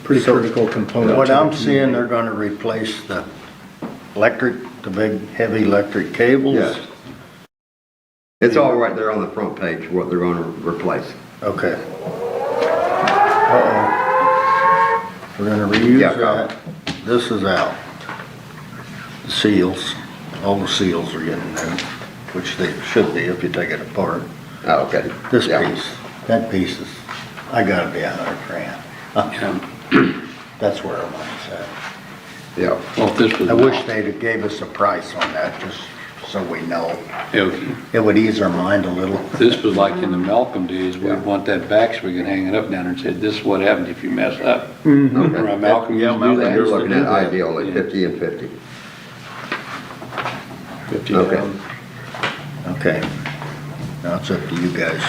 D: pretty
A: So,
D: critical component.
A: What
D: to the
A: I'm seeing,
D: community.
A: they're gonna replace the big heavy electric cables.
E: Yes. It's all right there on the front page, what they're gonna replace.
A: Okay. Uh-oh. We're gonna reuse
E: Yeah,
A: that. This is out. The seals, all the seals are getting new, which they should be if you take it apart.
E: Oh, okay.
A: This
E: Yeah.
A: piece, that piece is, I gotta be $100,000.
C: Yeah.
A: That's where our money's at.
E: Yeah,
C: Well, if this was.
A: I wish they'd have gave us a price on that, just so we know.
C: If
A: It would ease our mind a little.
C: this was like in the Malcolm days,
E: Yeah.
C: we'd want that back so we could hang it up down there and say, this is what happens if you mess up.
E: okay.
C: Remember Malcolm
A: Yeah,
C: used to do
A: Malcolm
C: that?
E: You're looking at
A: do that.
E: ideally
C: Yeah.
E: 50 and 50.
D: 50
E: Okay.
D: down.
A: Okay. Now it's up to you guys.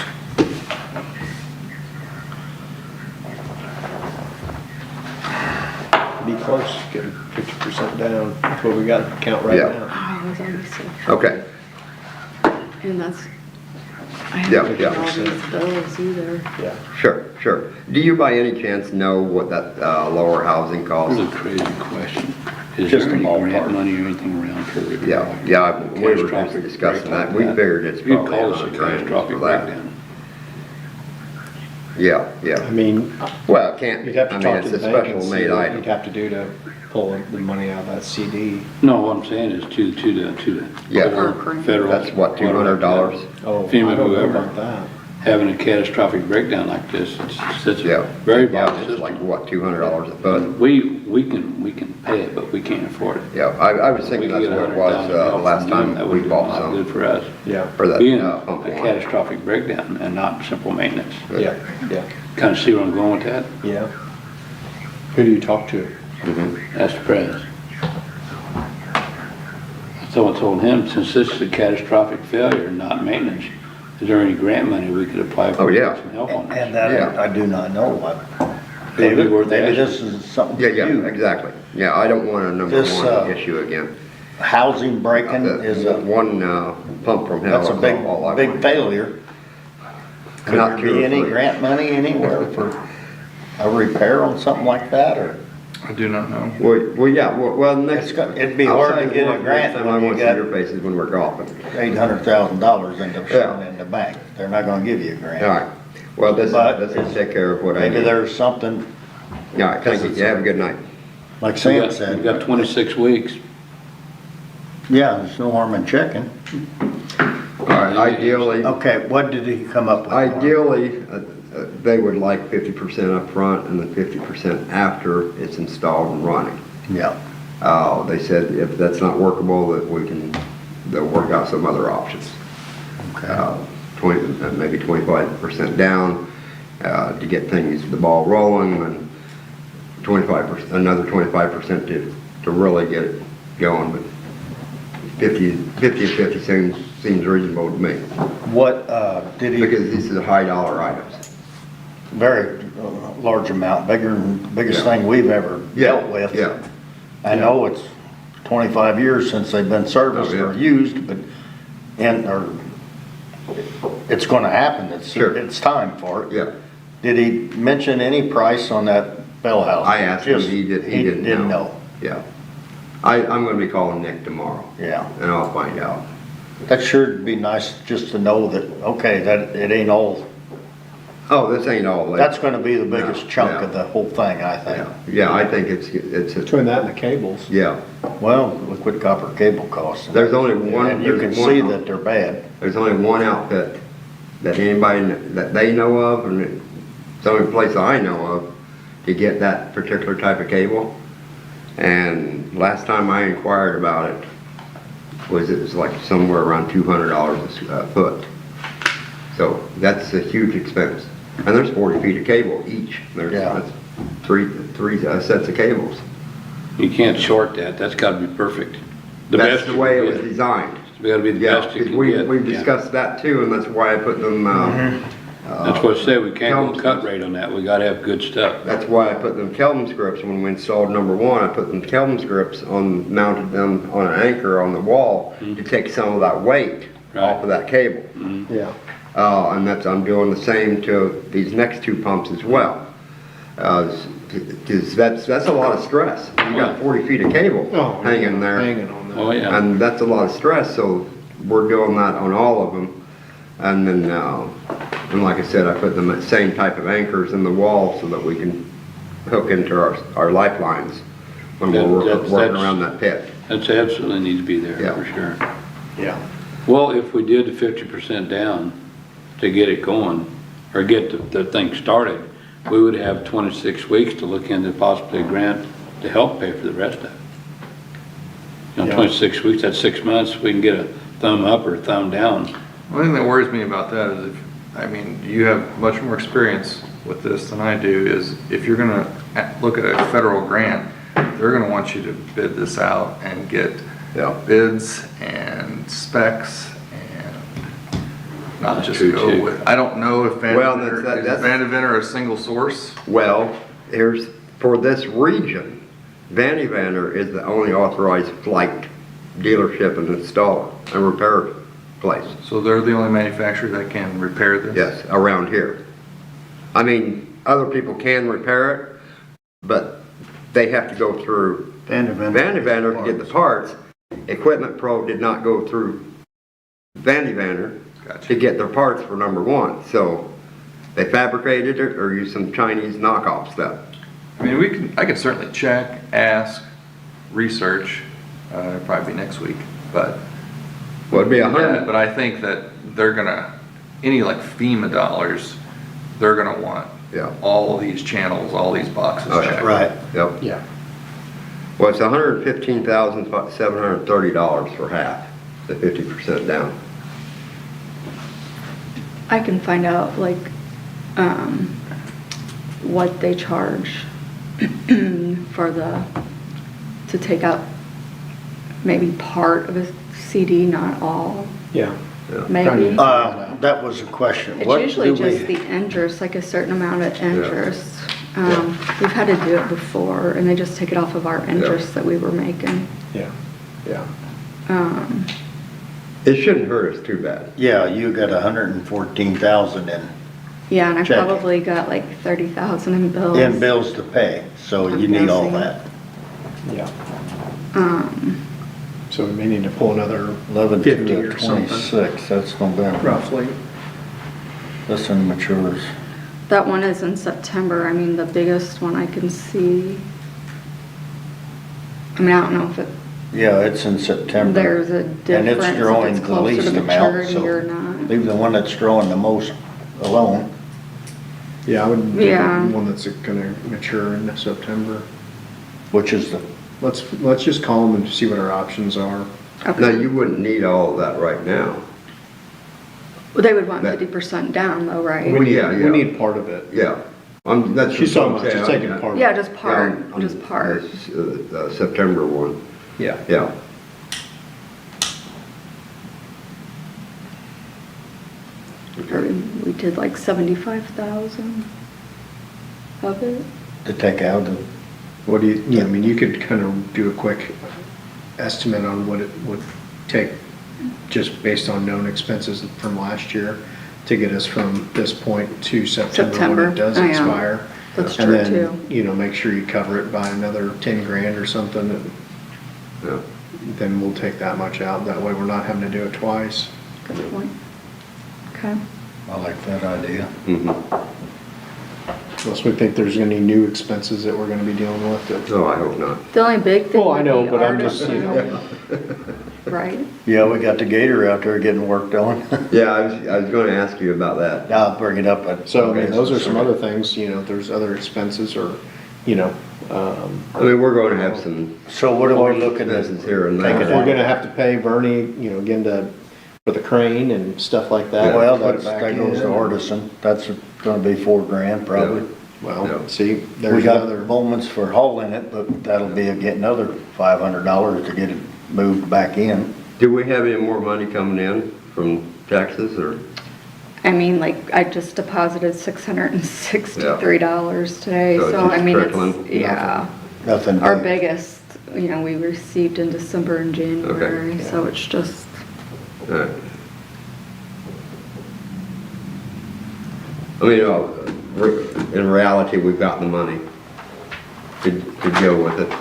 D: Be close, getting 50% down. That's what we got to count right
E: Yeah.
D: now.
B: Oh, I was already so,
E: Okay,
B: and that's, I
E: Yeah,
B: haven't
E: yeah.
B: looked at all these bills either.
D: Yeah.
E: sure. Do you by any chance know what that lower housing
C: That's
E: costs?
C: a crazy question. Is
A: Just
C: there
A: a
C: any
A: ballpark.
C: grant money or anything around for it?
E: Yeah, we were just
C: Catastrophic
E: discussing
C: break
E: that. We
C: like
E: figured it's
C: You'd
E: probably
C: call us a
E: $100,000
C: catastrophic
E: for that.
C: breakdown.
E: Yeah.
D: I mean,
E: Well, it can't,
D: you'd have to
E: I mean,
D: talk
E: it's
D: to
E: a
D: the bank and
E: special
D: see
E: made
D: what
E: item.
D: you'd have to do to pull the money out of that CD.
C: No, what I'm saying is to the
E: Yeah.
C: federal.
E: That's what, $200?
D: Oh,
C: FEMA,
D: I don't know
C: whoever.
D: about that.
C: Having a catastrophic breakdown like this, it's
E: Yeah.
C: a very
E: Yeah,
C: violent
E: it's like,
C: system.
E: what, $200 a foot?
C: We can pay it, but we can't afford it.
E: Yeah, I was
C: We
E: thinking
C: could
E: that's
C: get
E: what it was
C: $100,000
E: last
C: from them,
E: time
C: that
E: we
C: would be
E: bought
C: not good
E: some
C: for us.
D: Yeah,
E: for that
C: Being
E: pump
C: a
E: one.
C: catastrophic breakdown and not simple maintenance.
D: yeah.
C: Kind of see where I'm going with that?
D: Yeah. Who do you talk to?
E: Mhm.
C: That's the press. Someone told him, since this is a catastrophic failure, not maintenance, is there any grant money we could apply for?
E: Oh, yeah.
C: Some help on
A: And
C: this?
A: that,
E: Yeah.
A: I do not know.
C: It'd be
A: David,
C: worth
A: maybe
C: asking.
A: this is something for
E: Yeah,
A: you.
E: exactly. Yeah, I don't want a number
A: This,
E: one issue again.
A: Housing breaking is a,
E: One pump from hell.
A: that's a
E: is all I
A: big
E: want.
A: failure. Could
E: Not
A: there
E: two
A: be
E: or
A: any
E: three.
A: grant money anywhere for a repair on something like that, or?
G: I do not know.
E: Well, yeah, well, next.
A: It'd be hard to
E: outside
A: get a
E: of work,
A: grant
E: next time
A: when
E: I
A: you
E: want to see
A: got
E: your faces when we're golfing.
A: $800,000 end up
E: Yeah.
A: sitting in the bank. They're not gonna give you a
E: All
A: grant.
E: right, well,
A: But
E: this will take care of what I
A: Maybe
E: need.
A: there's something,
E: All right, thank you, you have a good night.
A: like
C: We
A: Sam
C: got
A: said.
C: 26 weeks.
A: Yeah, there's no harm in checking.
E: All right, ideally,
A: Okay, what did he come up with? Mark?
E: ideally, they would like 50% up front and then 50% after it's installed and running.
A: Yeah,
E: They said if that's not workable, that they'll work out some other options.
A: okay.
E: Maybe 25% down, to get the ball rolling, and 25%, another 25% to really get it going, but 50 and 50 seems reasonable to me,
A: What, did he,
E: because these are high dollar items.
A: very large amount, biggest
E: Yeah.
A: thing we've ever dealt with.
E: Yeah,
A: I know it's 25 years since they've been serviced
E: Oh, yeah.
A: or used, but, it's gonna happen,
E: Sure.
A: it's time for it.
E: yeah.
A: Did he mention any price on that bell house?
E: I asked him,
A: Just-
E: he didn't know. Yeah. I'm gonna be calling Nick tomorrow,
A: Yeah,
E: and I'll find out.
A: that should be nice just to know that, okay, that it ain't all,
E: Oh, this ain't all.
A: that's gonna be the biggest
E: No,
A: chunk
E: yeah.
A: of the whole thing, I think.
E: Yeah, I think it's
D: Between that and the cables.
E: yeah.
A: Well, liquid copper cable costs.
E: There's only one.
A: And you can
E: there's one-
A: see that they're bad.
E: There's only one outfit that that they know of, and it's the only place I know of, to get that particular type of cable. And last time I inquired about it, it was like somewhere around $200 a foot. So that's a huge expense. And there's 40 feet of cable each.
A: Yeah.
E: That's three sets of cables.
C: You can't short that, that's gotta be perfect. The
E: That's
C: best
E: the
C: you
E: way
C: can
E: it was
C: get.
E: designed.
C: It's gotta be the
E: Yeah,
C: best you
E: 'cause
C: can
E: we've
C: get. Yeah.
E: discussed that too, and that's why I put them,
C: That's what I said, we can't
E: Kelvin
C: go cut rate on that, we gotta have good stuff.
E: that's why I put them Kelvin scripts when we installed number one. I put them Kelvin scripts mounted them on an anchor on the wall to take some of that weight
C: Right.
E: off of that cable.
D: Yeah.
E: And I'm doing the same to these next two pumps as well. Cause that's a lot of stress. You got 40 feet of cable
D: Oh,
E: hanging there.
D: Hanging on that.
C: Oh, yeah.
E: And that's a lot of stress, so we're doing that on all of them. And then, and like I said, I put the same type of anchors in the wall so that we can hook into our lifelines when we're working around that pit.
C: That's absolutely needs to be there,
E: Yeah.
C: for sure.
D: Yeah.
C: Well, if we did the 50% down to get it going, or get the thing started, we would have 26 weeks to look into possibly a grant to help pay for the rest of it. You know,
D: Yeah.
C: 26 weeks, that's 6 months, we can get a thumb up or a thumb down.
G: One thing that worries me about that is you have much more experience with this than I do, is if you're gonna look at a federal grant, they're gonna want you to bid this out and get
E: Yeah.
G: bids and specs and not
C: That's
G: just
C: true,
G: go
C: too.
G: with, I don't know if
E: Well,
G: Van Deventer a single source?
E: Well, here's, for this region, Van Deventer is the only authorized flight dealership and installer and repair place.
G: So they're the only manufacturer that can repair this?
E: Yes, around here. I mean, other people can repair it, but they have to go through
A: Van Deventer.
E: Van Deventer to get the parts. Equipment Pro did not go through Van Deventer to
G: Gotcha.
E: get their parts for number one. So they fabricated it or used some Chinese knockoff stuff.
G: I mean, I could certainly check, ask, research, it'd probably be next week, but.
E: Well, it'd be
G: Yeah,
E: $100.
G: but I think that they're gonna, any like FEMA dollars, they're gonna want
E: Yeah.
G: all these channels, all these boxes
E: Oh, yeah.
G: checked.
A: Right.
E: Yep.
D: Yeah.
E: Well, it's $115,730 for half, the 50% down.
B: I can find out like, what they charge for to take out maybe part of a CD, not all,
D: Yeah.
B: maybe.
A: That was a question.
B: It's
A: What
B: usually
A: do we-
B: just the interest, like a certain amount of interest.
E: Yeah.
B: We've had to do it before, and they just take it off of our interest that we were making.
D: Yeah. Yeah.
E: It shouldn't hurt us too bad.
A: Yeah, you got 114,000
B: Yeah, and I
A: Check it.
B: probably got like 30,000 in bills.
A: in bills to pay, so you need all that.
D: Yeah.
B: Um,
D: So we may need to pull another
A: 11
D: 50
A: to
D: or something.
A: 26, that's November.
D: Roughly.
A: This one matures.
B: That one is in September. I mean, the biggest one I can see. I mean, I don't know if
A: Yeah, it's in September.
B: there's a
A: And
B: difference,
A: it's
B: if
A: drawing
B: it's
A: the
B: closer
A: least
B: to
A: amount,
B: maturity or
A: so
B: not.
A: leave the one that's drawing the most alone.
D: Yeah, I would do
B: Yeah.
D: the one that's gonna mature in September.
A: Which is the,
D: Let's just call them and see what our options are.
E: Now,
B: Okay.
E: you wouldn't need all of that right now.
B: Well, they would want
E: that-
B: 50% down though, right?
E: Well, yeah,
D: We
E: yeah.
D: need part of it.
E: Yeah. That's
D: She's
E: what
D: talking
E: I'm
D: about just
E: saying.
D: taking part of it.
B: Yeah, just part,
E: Yeah,
B: just part.
E: The September one,
D: Yeah.
E: yeah.
B: Or we did like 75,000 of it.
A: to take out the,
D: What do you, yeah, I mean, you could kind of do a quick estimate on what it would take, just based on known expenses from last year, to get us from this point to September when
B: September,
D: it does
B: I know.
D: expire.
B: That's
D: And
B: true
D: then,
B: too.
D: you know, make sure you cover it by another 10 grand or something, and
E: Yeah.
D: then we'll take that much out. That way we're not having to do it twice.
B: Good point. Okay.
A: I like that idea.
E: Mhm.
D: Unless we think there's any new expenses that we're gonna be dealing with.
E: No, I hope not.
B: The only big thing
D: Well, I
B: would
D: know,
B: be
D: but I'm just, you know,
B: right?
A: Yeah, we got the gator out there getting worked on.
E: Yeah, I was gonna ask you about that.
A: I'll bring it up. at-
D: so I mean, those are some other things, you know, if there's other expenses or, you know,
E: I mean, we're gonna have some
A: So what are we looking at?
E: expenses here and
A: Take it
E: there.
D: we're gonna have to pay Bernie, you know, again for the crane and stuff like that.
A: Well,
D: Put it
A: that
D: back
A: goes to
D: in.
A: Artisan, that's gonna be $4,000 probably.
D: Well,
E: Yeah.
D: see,
A: We
D: there's
A: got
D: another,
A: moments for hauling it, but that'll be another $500 to get it moved back in.
E: Do we have any more money coming in from taxes or?
B: I mean, like, I just deposited $663 today,
E: So it's
B: so I
E: just
B: mean,
E: trickling,
B: it's, yeah.
A: Nothing.
B: Our
A: big.
B: biggest, you know, we received in December and January, so it's just,
E: Alright. I mean, in reality, we've got the money to go with it.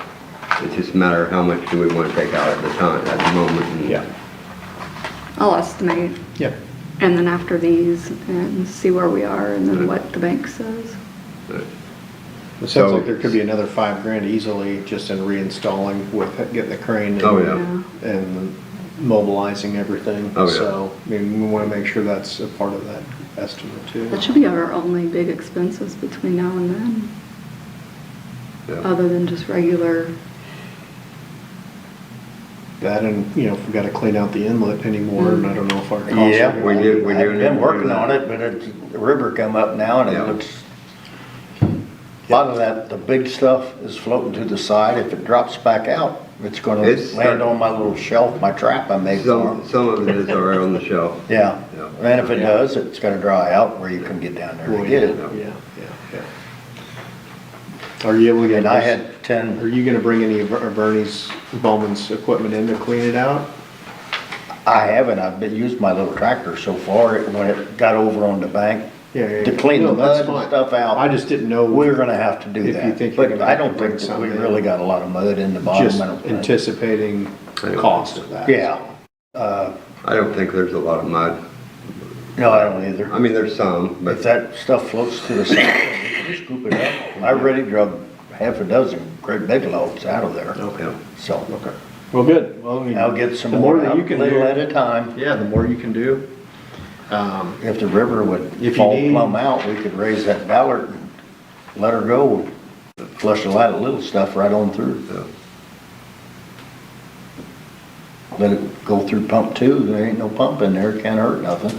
E: It's just a matter of how much do we want to take out at the moment. And-
D: Yeah.
B: I'll estimate,
D: Yeah.
B: and then after these, and see where we are, and then what the bank says.
E: but-
D: It sounds
E: So-
D: like there could be another $5,000 easily just in reinstalling with getting the crane
E: Oh,
D: and,
E: yeah.
D: and mobilizing everything.
E: Oh, yeah.
D: So, I mean, we want to make sure that's a part of that estimate too.
B: That should be our only big expenses between now and then,
E: Yeah.
B: other than just regular.
D: That and, you know, if we got to clean out the inlet anymore, and I don't know if our costs are.
A: Yeah,
D: gonna
E: we
D: be-
E: do
A: I've
E: need to
A: been
E: do
A: working
E: that.
A: on it, but the river come up now and
E: Yeah.
A: it looks, a lot of that, the big stuff is floating to the side. If it drops back out, it's gonna
E: It's
A: land on my little shelf, my trap I made for 'em.
E: Some of it is already on the shelf.
A: Yeah,
E: Yeah.
A: and if it does, it's gonna dry out where you can get down there
D: Well,
A: and get it.
D: Yeah, yeah, yeah. Are you able to get
A: And I
D: this-
A: had
D: Are
A: 10,
D: you gonna bring any of Bernie's, Bowman's equipment in to clean it out?
A: I haven't, used my little tractor so far, when it got over on the bank,
D: Yeah.
A: to clean the
D: No, that's
A: mud and
D: fine.
A: stuff out.
D: I just didn't know.
A: We're gonna have to do
D: If you
A: that.
D: think you're
A: But
D: gonna
A: I
D: have to
A: don't
D: bring
A: think that we
D: something in.
A: really got a lot of mud in the bottom.
D: Just
A: I don't think.
D: anticipating the cost of that.
A: Yeah,
E: I don't think there's a lot of mud.
A: no, I don't either.
E: I mean, there's some,
A: If
E: but
A: that stuff floats to the side, we can just scoop it up. I already drug half a dozen great big loads out of there,
D: Okay,
A: so
D: okay. Well, good. Well, I mean,
A: I'll get some
D: the more
A: more
D: that
A: out,
D: you can
A: little
D: do.
A: at a time.
D: Yeah, the more you can do.
A: If the river would
D: If you
A: fall
D: need-
A: plumb out, we could raise that Ballard and let her go, flush a lot of little stuff right on through. Let it go through pump two, there ain't no pump in there, it can't hurt nothing.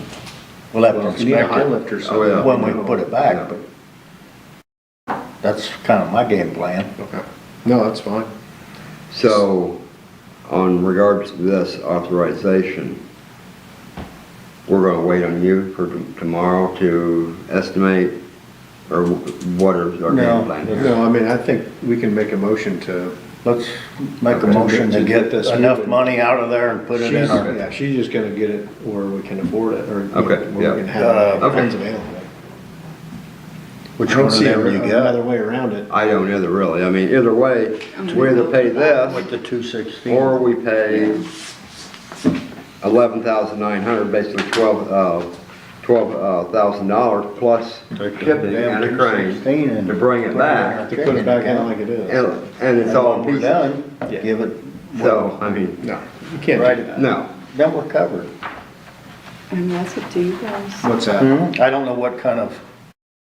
A: We'll have to
D: Well, if you need a
A: inspect
D: high
A: it
D: lifter, so.
E: Oh, yeah.
A: when we put it back,
E: Yeah.
A: but that's kind of my game plan.
D: Okay. No, that's fine.
E: so on regards to this authorization, we're gonna wait on you for tomorrow to estimate, or what is our
A: No.
E: game plan here?
D: No, I mean, I think we can make a motion to.
A: Let's make a
E: Okay.
A: motion to
D: To
A: get
D: get this
A: enough
D: moving.
A: money out of there and put it in
D: She's-
A: our,
D: Yeah, she's just gonna get it where we can afford it, or, you know,
E: Okay,
D: where
E: yeah.
D: we can have
E: Okay.
D: funds available.
A: which
D: I
A: one
D: don't
A: of
D: see
A: them you
D: another
A: got?
D: way around it.
E: I don't either really, I mean, either way, we either pay
A: With
E: this,
A: the 216.
E: or we pay 11,900, basically $12,000 plus
A: Take the
E: shipping
A: damn
E: and a crane
A: 216 and
E: to bring it back.
D: To put it back in like it is.
E: And it's
A: And
E: all
A: when
E: in
A: we're
E: pieces.
A: done,
D: Yeah.
A: give it,
E: So, I mean,
D: No, you can't
A: Right.
D: do that.
E: no.
A: then we're covered.
B: And that's up to you guys.
D: What's that?
A: I don't know what kind of,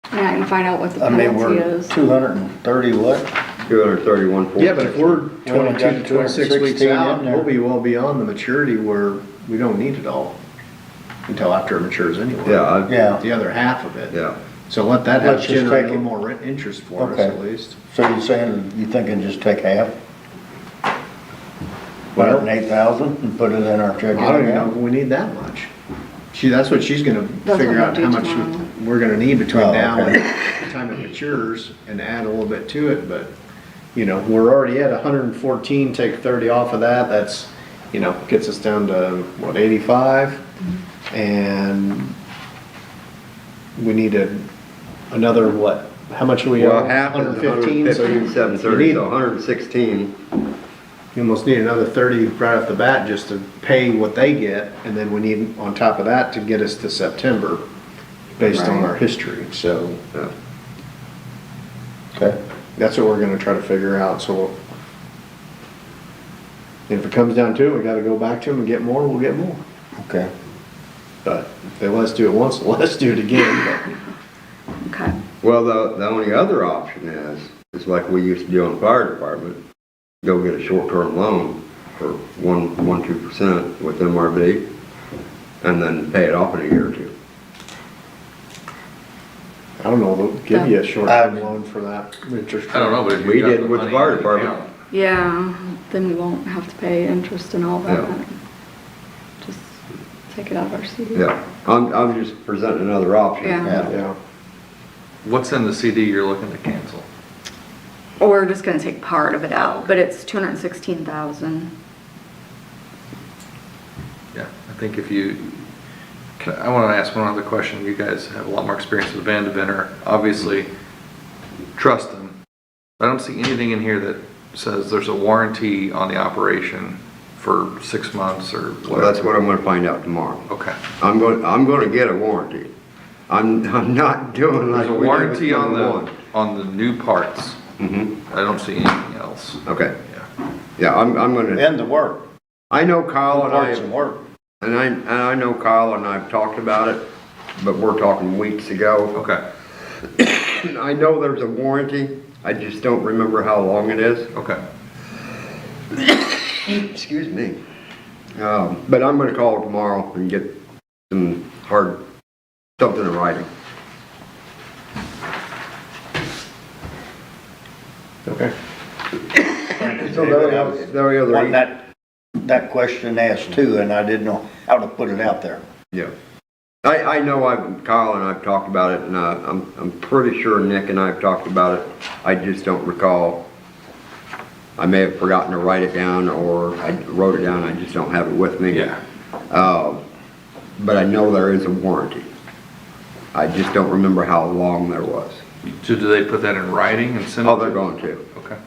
B: And I can find out what the
A: I mean,
B: penalty
A: we're
B: is.
A: 230 what?
E: 231.
D: Yeah, but if we're
A: We only got
D: 22, 26 weeks
A: 216
D: out,
A: in there.
D: we'll be well beyond the maturity where we don't need it all until after it matures anyway.
E: Yeah,
A: Yeah,
D: The other half of it.
E: yeah.
D: So let that have
A: Let's just
D: generate a
A: take
D: little
A: it.
D: more interest for us
A: Okay.
D: at least.
A: so you're saying, you thinking just take half?
D: Well-
A: 108,000 and put it in our
D: I
A: checking
D: don't even know
A: account?
D: if we need that much. That's what she's gonna
B: That's
D: figure
B: what
D: out
B: we'll
D: how
B: do
D: much
B: tomorrow.
D: we're gonna need between
A: Oh,
D: now
A: okay.
D: and the time it matures and add a little bit to it, but, you know, we're already at 114, take 30 off of that, that's, you know, gets us down to, what, 85? And we need another, what, how much are we
E: Well,
D: owe?
E: half is
D: 115, so you
E: 730,
D: need-
E: so 116.
D: you almost need another 30 right off the bat just to pay what they get, and then we need on top of that to get us to September based on
B: Right.
D: our history, so
E: Yeah.
A: Okay,
D: that's what we're gonna try to figure out, so if it comes down to it, we gotta go back to them and get more, we'll get more.
A: okay.
D: But if they let us do it once, let us do it again,
B: Okay.
E: Well, the only other option is like we used to do on the fire department, go get a short-term loan for 2% with MRV, and then pay it off in a year or two.
D: but I don't know, they'll give you a short-term loan for that interest.
G: I don't know, but if
E: We
G: you got
E: did
G: the
E: with the
G: money
E: fire
G: in the
E: department.
G: account,
B: Yeah, then we won't have to pay interest and all that.
E: Yeah.
B: Just take it out of our CD.
E: Yeah, I'm just presenting another option.
B: Yeah.
D: Yeah,
G: what's in the CD you're looking to cancel?
B: Or we're just gonna take part of it out, but it's 216,000.
G: Yeah, I think if you I want to ask one other question. You guys have a lot more experience with van deventer. Obviously, trust them. I don't see anything in here that says there's a warranty on the operation for 6 months or whatever.
E: Well, that's what I'm gonna find out tomorrow.
G: Okay.
E: I'm gonna get a warranty. I'm not doing like.
G: There's a
E: we did with
G: warranty on
E: number
G: the new parts.
E: one.
G: I don't see anything else.
E: Okay,
G: Yeah.
E: yeah, I'm gonna,
A: And the work,
E: I know Kyle and
A: parts and
E: I,
A: work.
E: and I know Kyle and I've talked about it, but we're talking weeks ago.
G: Okay.
E: I know there's a warranty, I just don't remember how long it is.
G: Okay.
E: Excuse me. But I'm gonna call tomorrow and get some something in writing.
D: Okay.
E: So there are
A: Want
E: other,
A: that question asked too, and I didn't know how to put it out there.
E: yeah. I know Kyle and I've talked about it, and I'm pretty sure Nick and I've talked about it. I just don't recall. I may have forgotten to write it down, or I wrote it down, I just don't have it with me.
G: Yeah.
E: But I know there is a warranty. I just don't remember how long there was.
G: So do they put that in writing and send it?
E: Oh, they're going to.
G: Okay.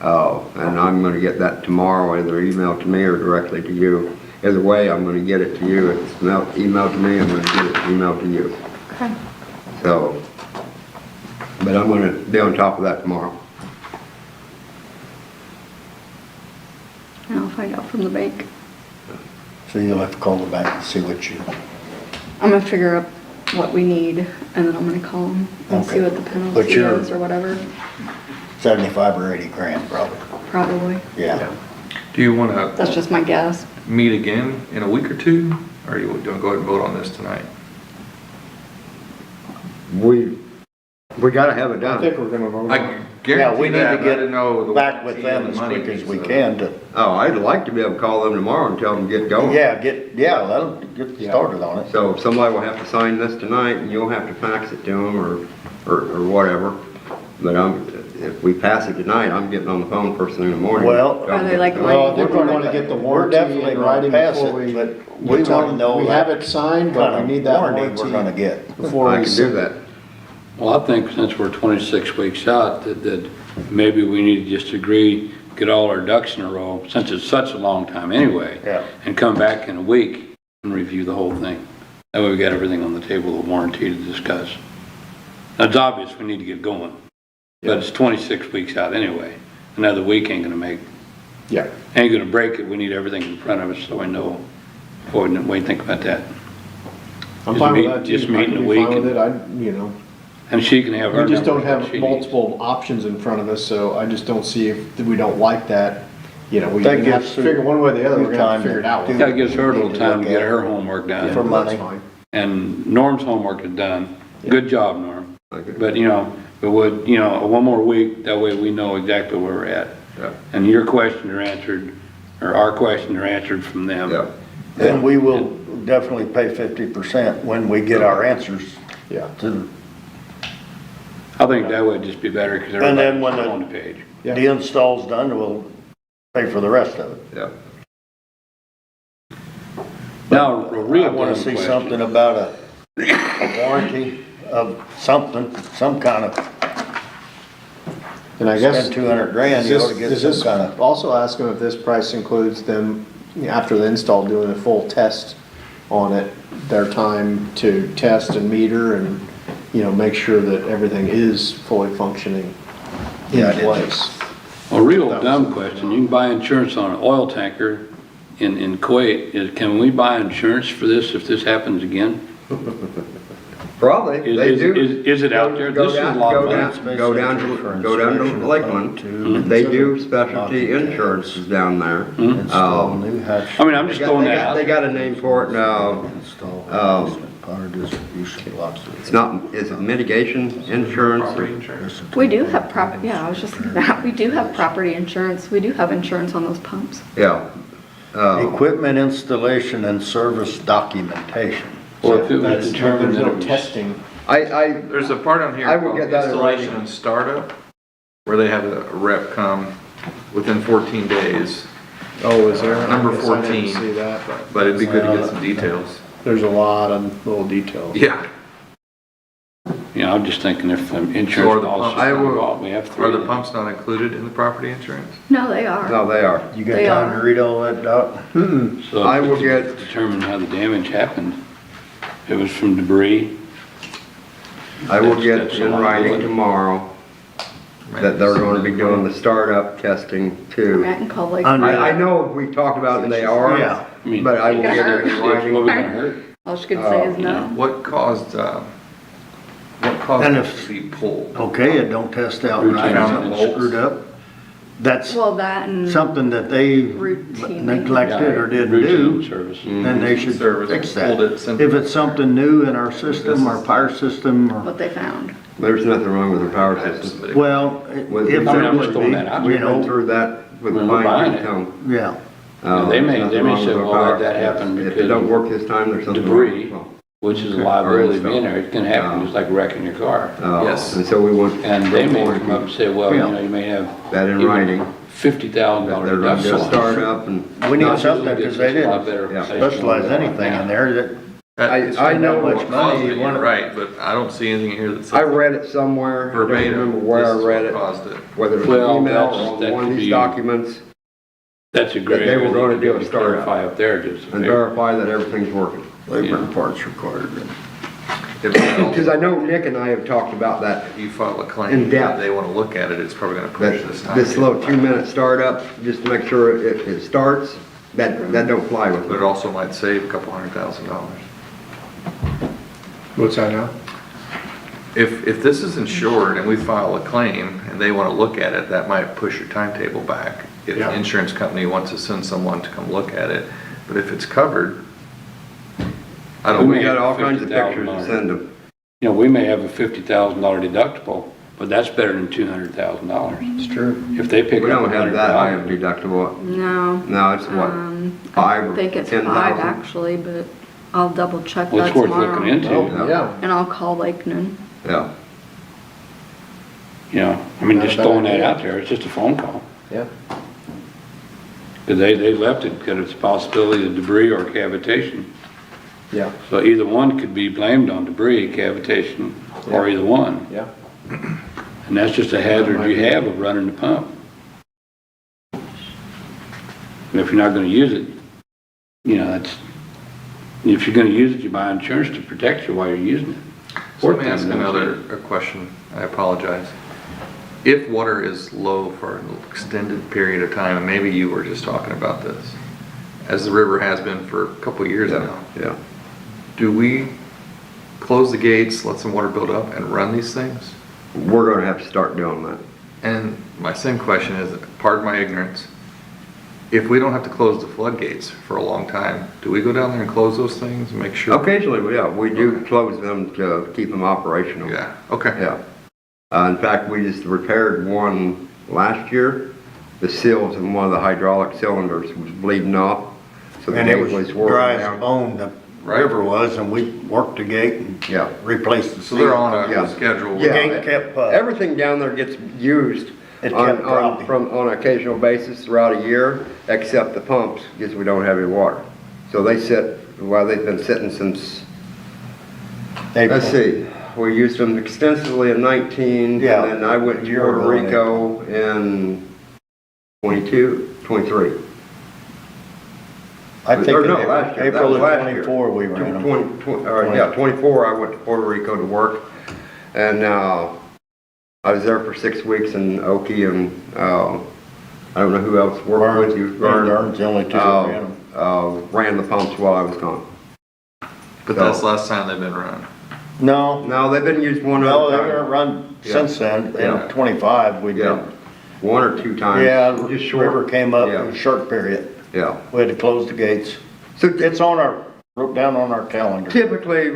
E: And I'm gonna get that tomorrow, either emailed to me or directly to you. Either way, I'm gonna get it to you. If it's emailed to me, I'm gonna get it emailed to you.
B: Okay.
E: So, but I'm gonna be on top of that tomorrow.
B: And I'll find out from the bank.
A: So you'll have to call the bank and see what you,
B: I'm gonna figure out what we need, and then I'm gonna call them and see
A: Okay.
B: what the
A: But
B: penalty
A: you're-
B: is or whatever,
A: 75 or 80 grand probably.
B: probably.
A: Yeah.
G: Do you want to
B: That's just my guess.
G: meet again in a week or two? Or are you going to go ahead and vote on this tonight?
E: We gotta have it
D: I think
E: done.
D: we're gonna vote on
G: I
D: it.
A: Yeah,
G: guarantee
A: we need
G: that,
A: to
G: but I
A: get
G: didn't know the
A: back with
G: warranty and
A: them
G: the
A: as
G: money
A: quick as
G: piece
A: we
G: of it.
A: can to,
E: Oh, I'd like to be able to call them tomorrow and tell them to get going.
A: let them get started on it.
E: So somebody will have to sign this tonight, and you'll have to fax it to them, or whatever. But if we pass it tonight, I'm getting on the phone first thing in the morning.
A: Well-
B: Are they like
D: Well, I think we
A: We're
D: wanna get the
A: we're
D: warranty
A: definitely
D: in
A: gonna
D: writing
A: pass
D: before
A: it,
D: we.
A: but we wanna know
D: We
A: that
D: have it signed, but
A: kind
D: we
A: of
D: need that
A: warranty
D: warranty.
A: we're gonna get.
D: Before
E: I
D: we
E: can do
D: send
E: that.
C: Well, I think since we're 26 weeks out, that maybe we need to just agree, get all our ducks in a row, since it's such a long time anyway.
A: Yeah.
C: And come back in a week and review the whole thing. That way we got everything on the table, the warranty to discuss. Now, it's obvious we need to get going, but it's 26 weeks out anyway. Another week ain't
D: Yeah.
C: gonna break it. We need everything in front of us so we know before we think about that.
D: I'm
C: Just
D: fine with
C: meet-
D: that too.
C: just meet
D: I
C: in
D: can
C: a
D: be
C: week
D: fine with
C: and-
D: it.
C: And she can have her.
D: We just don't
C: numbers that
D: have
C: she needs.
D: multiple options in front of us, so I just don't see if we don't like that, we
A: That
D: have to
A: gives
D: figure one way or the other, we're gonna have
A: time
D: to figure it out.
A: to do-
C: That gives her a little
A: Need to
C: time to
A: look
C: get
A: at
C: her homework
A: For
C: done.
D: That's
A: money.
D: fine.
C: And Norm's homework is done. Good job, Norm.
E: Okay.
C: But, one more week, that way we know exactly where we're at.
E: Yeah.
C: And your questions are answered, or our questions are answered from them.
E: Yeah.
A: And we will definitely pay 50% when we get our answers
D: Yeah.
A: to,
C: I think that would just be better because
A: And then
C: everybody's
A: when
C: on the page.
D: Yeah.
A: the install's done, we'll pay for the rest of it.
E: Yeah.
C: Now, a real
A: I wanna
C: dumb
A: see
C: question.
A: something about a warranty of something, some kind of,
D: And I guess.
A: spend 200 grand, you ought to get
D: Does
A: some
D: this
A: kind of,
D: also ask them if this price includes them, after the install, doing a full test on it, their time to test and meter and, make sure that everything is fully functioning in
A: Yeah, I did.
D: place.
C: A real
D: That was-
C: dumb question. You can buy insurance on an oil tanker in Kuwait. Can we buy insurance for this if this happens again?
E: Probably, they do.
C: Is it out there?
E: Go
C: This is a
E: down-
C: lot of
E: go
C: money.
E: down- Go down to Lakeland. They do specialty insurances down there.
A: install new hatch.
C: I mean, I'm just throwing that out.
E: They got a name for it now.
A: Install
E: Oh.
A: power distribution blocks.
E: It's not, is it mitigation insurance?
G: Property insurance.
B: We do have I was just thinking that, we do have property insurance, we do have insurance on those pumps.
E: Yeah.
A: Equipment installation and service documentation.
C: Or if it was
D: That's,
C: determined
D: there's
C: that
D: no
C: it was.
D: testing.
G: There's a part on here
E: I will
G: called
E: get that in
G: installation
E: writing.
G: and startup, where they have a rep come within 14 days.
D: Oh, is there?
G: Number
D: I guess I didn't
G: 14.
D: See that.
G: But it'd be good to get some details.
D: There's a lot of little details.
G: Yeah.
C: You know, I'm just thinking if
G: So are
C: insurance
G: the
C: policies
G: pumps- I will-
C: involved, we have 3.
G: Are the pumps not included in the property insurance?
B: No, they are.
E: No, they are.
A: You got
B: They
A: time to
B: are.
A: read all that, Doc?
C: So
E: I will
C: to
E: get-
C: determine how the damage happened. It was from debris.
E: I will
C: That's-
E: get
C: that's a
E: in
C: lot.
E: writing tomorrow that they're gonna be doing the startup testing
B: I
E: too.
B: mean, I can call like.
E: I know we talked about it and they
A: Yeah.
E: are,
C: I mean,
E: but I will
B: It
E: get it
C: It's
E: in
C: what
E: writing.
C: we gonna hurt.
B: All she could say is no.
G: What caused
A: And
G: it
A: if-
G: to be pulled?
A: Okay, it don't test out
C: Routine
A: right, something
G: bolts.
A: screwed up. That's
B: Well, that and
A: something that they
B: routine.
A: neglected or didn't
C: Routine
A: do,
C: service.
A: then they should
G: Service,
A: fix
G: pulled
A: that.
G: it, sent
A: If
G: it
A: it's something new in our system, our power system, or,
B: What they found.
E: There's nothing wrong with the power system.
A: well,
E: With-
A: if
E: I mean,
A: there
C: I'm just
A: would
C: throwing that out.
A: be, you
E: We've been
A: know,
E: through that with
C: When we're buying
E: fine
C: it.
E: tone.
A: yeah.
C: They may-
E: There's nothing
C: they may
E: wrong
C: say,
E: with the
C: well,
E: power.
C: that happened
E: If it
C: because
E: don't work this time, there's something
C: debris.
E: wrong.
C: Which is a
E: Okay.
C: liability
E: Or
C: being there. It can happen just like wrecking your car.
G: Yes.
E: And so we want.
C: And they may come up and say, well, you
A: Yeah.
C: know, you may have
E: That in
C: even
E: writing,
C: $50,000
E: that they're gonna do a
C: deductible.
E: startup and.
A: We need
E: not-
A: something, because they
C: It's a lot
A: didn't
C: better
E: Yeah.
C: safety
A: specialize
C: than
A: anything in there that,
E: I know
A: much
G: What
A: money
G: caused
A: you
G: it,
A: want-
G: you're right, but I don't see anything here that
E: I
G: says
E: read it somewhere, I don't
G: verbatim.
E: remember where
G: this
E: I
G: is
E: read
G: what
E: it,
G: caused it.
E: whether it was
C: Well,
E: an email
C: that's-
E: or
C: that
E: one of
C: could
E: these
C: be-
E: documents,
C: That's a great
E: They were
C: area
E: gonna
C: to
E: do a
C: be
E: startup.
C: clarify up there, just.
E: and verify that everything's working.
A: labor and parts required.
E: Because I know Nick and I have talked about that,
G: If you file a
E: In
G: claim,
E: depth.
G: and they wanna look at it, it's probably gonna push this
E: that
G: time.
E: this little 2-minute startup, just to make sure it starts, that don't fly with
G: But it
E: me.
G: also might save a couple $100,000.
D: What's that now?
G: If this is insured and we file a claim and they wanna look at it, that might push your timetable back. If
D: Yeah.
G: the insurance company wants to send someone to come look at it, but if it's covered, I don't.
E: We got all kinds of pictures to send them.
C: You know, we may have a $50,000 deductible, but that's better than $200,000.
A: It's true.
C: If they pick
E: We
C: up
E: don't have that high of
C: 100,000.
E: deductible.
B: No.
E: No, it's what,
B: I
E: 5 or
B: think it's
E: 10,000?
B: 5 actually, but I'll double check
C: Well,
B: that
C: it's worth
B: tomorrow.
C: looking into,
A: Oh,
D: Yeah.
B: And I'll call Lakeman.
E: Yeah.
C: you know, I mean,
D: Not a
C: just
D: bad
C: throwing that
D: idea.
C: out there, it's just a phone call.
D: Yeah.
C: Because they left it, because it's a possibility of debris or cavitation.
D: Yeah.
C: So either one could be blamed on debris, cavitation, or either one.
D: Yeah.
C: And that's just a hazard you have of running the pump. And if you're not gonna use it, you know, if you're gonna use it, you buy insurance to protect you while you're using it.
G: So let me ask a question, I apologize. If water is low for an extended period of time, and maybe you were just talking about this, as the river has been for a couple of years now,
E: Yeah.
G: do we close the gates, let some water build up, and run these things?
E: We're gonna have to start doing that.
G: And my same question is, pardon my ignorance, if we don't have to close the floodgates for a long time, do we go down there and close those things and make sure?
E: Occasionally, we do close them to keep them operational.
G: Yeah, okay.
E: Yeah. In fact, we just repaired one last year. The seals in one of the hydraulic cylinders was bleeding off. So the
A: And it
E: gate
A: was
E: was
A: dry
E: worn
A: as a
E: down.
A: bone, the
G: Right.
A: river was, and we worked the gate and
E: Yeah.
A: replaced the
G: So
A: seal.
G: they're on
E: Yeah.
G: a schedule.
A: The gate kept,
E: Everything down there gets used
A: It kept dropping.
E: on an occasional basis throughout a year, except the pumps, because we don't have any water. So they sit, well, they've been sitting since,
A: April.
E: let's see, we used them extensively in 19,
A: Yeah.
E: and then I went to
A: Year
E: Puerto
A: ago in
E: Rico in 23.
A: I think
E: Or
A: in
E: no, last year. That
A: April
E: was
A: of
E: last year.
A: 24, we ran them.
E: 24, I went to Puerto Rico to work, and I was there for 6 weeks in Oki, and I don't know who else worked with you.
A: Vern's the only two that ran them.
E: Ran the pumps while I was gone.
G: But that's the last time they've been run.
A: No,
E: No, they've been used one
A: no,
E: other
A: they were
E: time.
A: run
E: Yeah.
A: since then,
E: Yeah.
A: in 25, we did.
E: Yeah, 1 or 2 times.
A: Yeah,
E: Just short.
A: river came up
E: Yeah.
A: in a short period.
E: Yeah.
A: We had to close the gates.
E: So
A: It's on our, wrote down on our calendar.
E: typically,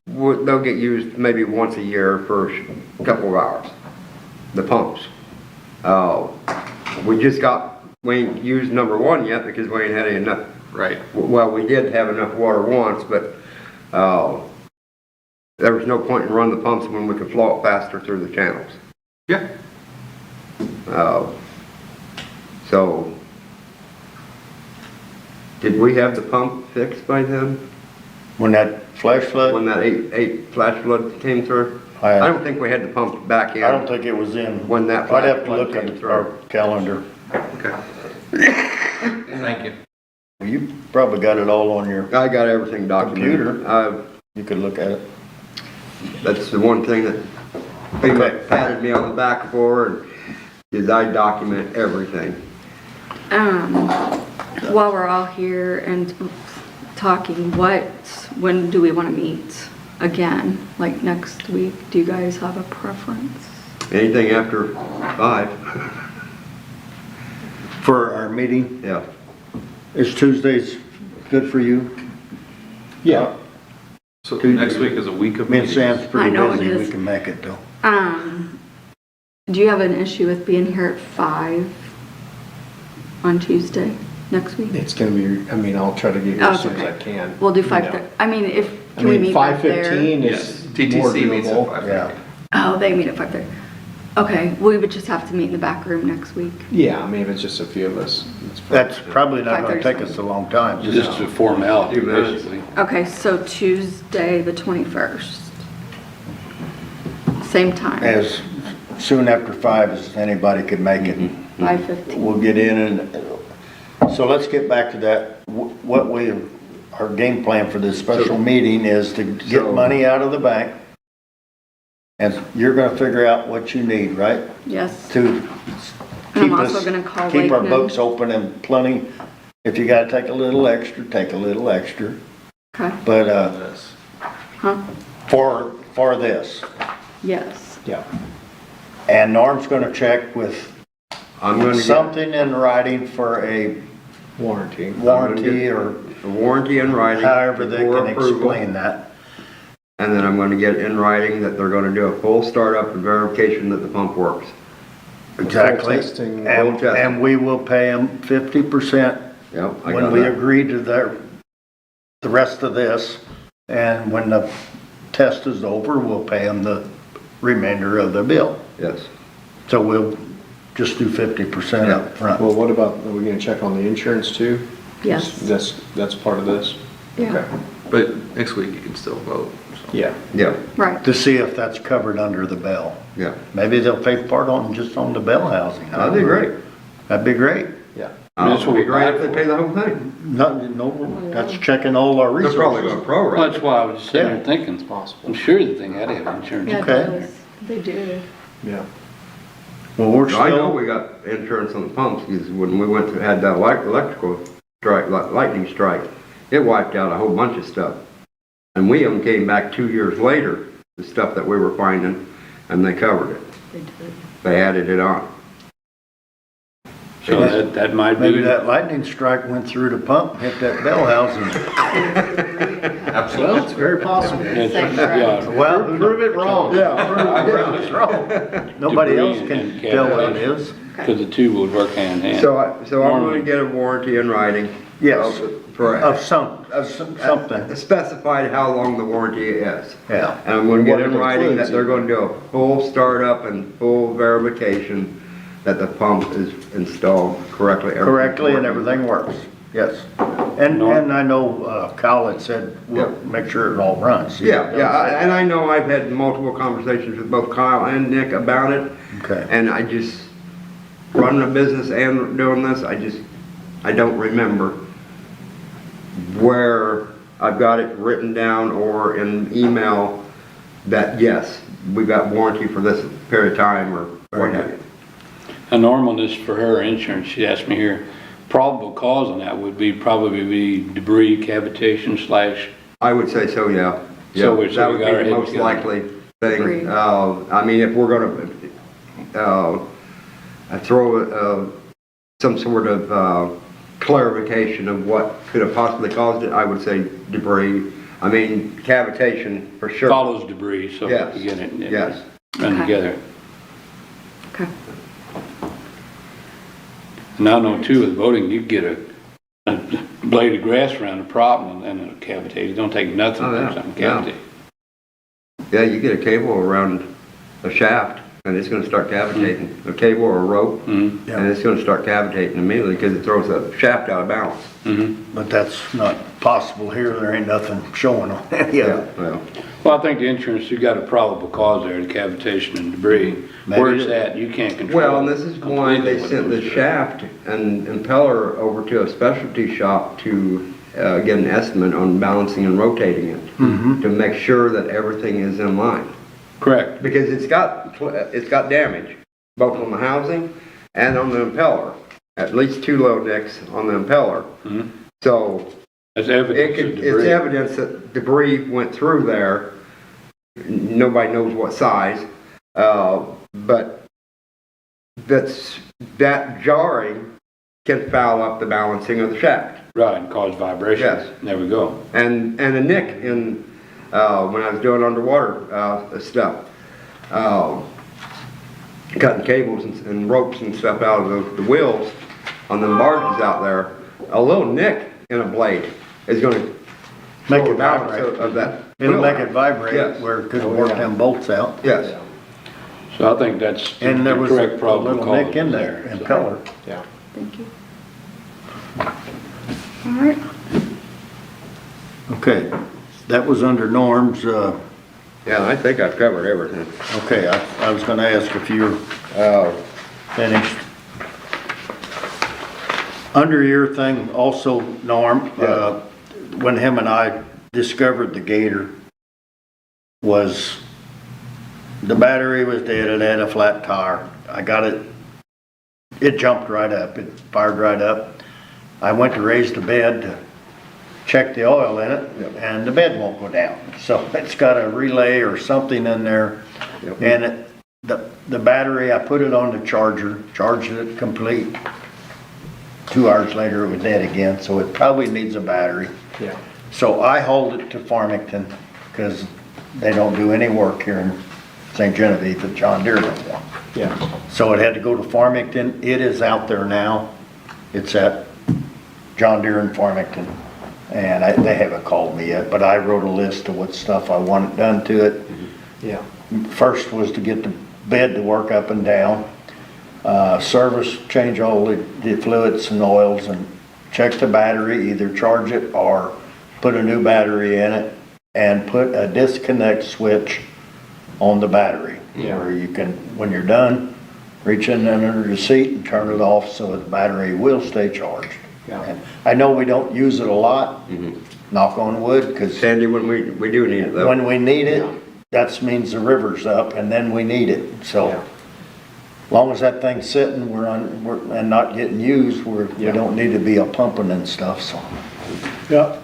E: they'll get used maybe once a year for a couple of hours, the pumps. We ain't used number 1 yet because we ain't had enough.
G: Right.
E: Well, we did have enough water once, but there was no point in running the pumps when we could flow it faster through the channels.
G: Yeah.
E: So, did we have the pump fixed by then?
A: When that flash
E: when
A: flood,
E: that eight flash flood came through.
A: I
E: I don't think we had to pump back in.
A: I don't think it was in.
E: When that
A: I'd have to
E: flash
A: look
E: flood
A: at
E: came through.
A: our calendar.
G: Okay. Thank you.
A: You probably got it all on your,
E: I got everything documented.
A: Computer. you could look at it.
E: That's the one thing that
A: Okay.
E: FEMA patted me on the back for, is I document everything.
B: While we're all here and talking, when do we want to meet again? Like next week? Do you guys have a preference?
E: Anything after 5,
A: For our meeting,
E: yeah.
A: is Tuesdays good for you?
D: Yeah.
G: So next week is a week of
A: Me and
G: meetings.
A: Sam's pretty
B: I know it
A: busy, we
B: is.
A: can make it though.
B: Do you have an issue with being here at 5 on Tuesday next week?
D: It's gonna be, I mean, I'll try to get here
B: Oh,
D: as soon as I
B: okay.
D: can.
B: We'll do
D: you
B: 5:30.
D: know.
B: I mean,
D: I
B: can we
D: mean,
B: meet back there?
D: 5:15
G: Yes,
D: is more
G: TTC meets at
D: doable.
G: 5:30.
A: Yeah.
B: Oh, they meet at 5:30. Okay, we would just have to meet in the back room next week.
D: Yeah, I mean, if it's just a few of us. it's fine.
A: That's probably not gonna
B: 5:30.
A: take us a long time.
C: Just a formality,
E: Few minutes.
C: basically.
B: Okay, so Tuesday, the 21st. Same time,
A: As soon after 5 as anybody could make it.
B: 5:15.
A: We'll get in and, so let's get back to that. What our game plan for this special meeting is to get
E: So-
A: money out of the bank. And you're gonna figure out what you need, right?
B: Yes.
A: To
B: And I'm
A: keep
B: also
A: us,
B: gonna call
A: keep our
B: Lakeman.
A: books open and plenty. If you gotta take a little extra, take a little extra.
B: Okay,
A: But,
G: This.
B: huh?
A: for this.
B: Yes.
D: Yeah.
A: And Norm's gonna check with
E: I'm gonna get
A: something in writing for a
D: Warranty.
A: warranty or
E: a warranty in writing.
A: however they
E: before
A: can
E: approval.
A: explain that.
E: And then I'm gonna get in writing that they're gonna do a full startup and verification that the pump works.
A: Exactly.
D: testing.
A: And,
E: Full testing.
A: and we will pay them 50%
E: Yep, I
A: when
E: got
A: we
E: that.
A: agree to the rest of this. And when the test is over, we'll pay them the remainder of the bill.
E: Yes.
A: So we'll just do 50%
E: Yeah.
A: up front.
D: Well, what about, are we gonna check on the insurance too?
B: Yes.
D: That's part of this?
B: Yeah,
D: Okay.
G: But next week you can still vote. So.
D: Yeah.
E: Yeah,
B: right.
A: To see if that's covered under the bell.
E: yeah.
A: Maybe they'll pay part on, just on the bell housing. I
E: That'd be
A: don't know.
E: great.
A: That'd be great.
D: Yeah.
C: That's what
E: It'd be
C: we
E: great if
C: applied
E: they pay the whole thing.
A: No, that's checking all our
E: They're probably
A: resources.
E: gonna
C: Well,
E: prorate.
C: that's why I was sitting there
A: Yeah.
C: thinking,
D: It's possible.
C: I'm sure the thing had to have insurance.
B: Yeah, it
A: Okay.
B: does. They do.
D: Yeah.
A: Well, we're
E: I know
A: still,
E: we got insurance on the pumps, because when we went to, had that electrical strike, lightning strike, it wiped out a whole bunch of stuff. And we even came back 2 years later, the stuff that we were finding, and they covered it.
B: They do.
E: They added it on.
C: So that might be.
A: maybe that lightning strike went through the pump, hit that bell housing.
D: Well, it's very possible.
C: It's-
B: Thanks,
C: yeah.
A: Well,
D: Prove it wrong.
A: Yeah, it's wrong. Nobody else can tell what it is.
C: Because the two would work hand in hand.
E: So I'm gonna get a warranty in writing.
A: Yes,
E: For,
A: of something,
E: specified how long the warranty is.
A: yeah.
E: And I'm gonna get in
A: What it
E: writing
A: includes.
E: that they're gonna do a full startup and full verification that the pump is installed correctly. everything's
A: Correctly and
E: working.
A: everything works, yes. And I know Kyle had said, we'll
E: Yeah.
A: make sure it all runs.
E: Yeah, and I know I've had multiple conversations with both Kyle and Nick about it.
A: Okay.
E: And I just, running a business and doing this, I don't remember where I've got it written down or in email that, yes, we got warranty for this period of time or what have you.
C: A normalness for her insurance, she asked me here, probable cause on that would be probably be debris cavitation slash,
E: I would say so, yeah.
C: So
E: Yeah,
C: we
E: that would
C: got
E: be
C: our
E: the
C: heads
E: most
C: together.
E: likely
B: Agree.
E: thing. I mean, if we're gonna, throw, some sort of, clarification of what could have possibly caused it, I would say debris. I mean, cavitation for sure.
C: follows debris, so
E: Yes,
C: you get it.
E: yes.
C: Run
B: Okay.
C: together.
B: Okay.
C: And I know too, with voting, you get a blade of grass around a problem and it'll cavitate. It don't take nothing
E: Oh, yeah,
C: for something to
E: yeah.
C: cavitate.
E: Yeah, you get a cable around a shaft and it's gonna start cavitating, a cable or a rope, and it's gonna start cavitating immediately because it throws the shaft out of balance.
A: But that's not possible here, there ain't nothing showing on any of it.
E: Well,
C: Well, I think the insurance, you got a probable cause there, the cavitation and debris. Where
A: Maybe
C: it's
A: it-
C: at, you can't control.
E: well, and this is why
C: completely
E: they
C: what
E: sent the
C: goes there.
E: shaft and impeller over to a specialty shop to get an estimate on balancing and rotating it, to make sure that everything is in line.
C: Correct.
E: Because it's got damage, both on the housing and on the impeller. At least 2 low nicks on the impeller. So
C: That's evidence of
E: it's
C: debris.
E: evidence that debris went through there. Nobody knows what size, but that jarring can foul up the balancing of the shaft.
C: Right, and cause vibrations.
E: Yes.
C: There we go.
E: And a nick in, when I was doing underwater, stuff, cutting cables and ropes and stuff out of the wheels on the barges out there, a little nick in a blade is gonna
A: Make
E: throw
A: it
E: the balance
A: vibrate.
E: of that.
A: It'll
E: wheel
A: make
E: out.
A: it vibrate
E: Yes.
A: where it could work them bolts out.
E: Yes.
C: So I think that's the
A: And there was a
C: correct probable
A: little
C: cause.
A: nick in there, impeller.
D: Yeah.
B: Thank you. All right,
A: Okay, that was under Norm's,
E: Yeah, I think I've covered everything.
A: okay, I was gonna ask if you're finished. Under your thing also, Norm, when him and I discovered the Gator, was the battery was dead, it had a flat tire. I got it, it jumped right up, it fired right up. I went to raise the bed to check the oil in it, and the bed won't go down. So it's got a relay or something in there, and the battery, I put it on the charger, charged it complete. 2 hours later, it was dead again, so it probably needs a battery.
D: Yeah.
A: So I hauled it to Farmington, because they don't do any work here in St. Genevieve at John Deere no more.
D: Yeah.
A: So it had to go to Farmington. It is out there now. It's at John Deere in Farmington. And they haven't called me yet, but I wrote a list of what stuff I wanted done to it.
D: Yeah.
A: First was to get the bed to work up and down. Service, change all the fluids and oils and check the battery, either charge it or put a new battery in it and put a disconnect switch on the battery.
D: Yeah.
A: Where you can, when you're done, reach in under the seat and turn it off so the battery will stay charged.
D: Yeah.
A: And I know we don't use it a lot, knock on wood, because
E: Sandy, when we do need it though.
A: when we need it, that means the river's up and then we need it. So
D: Yeah.
A: long as that thing's sitting, and not getting used, we don't need to be a pumping and stuff, so. Yeah.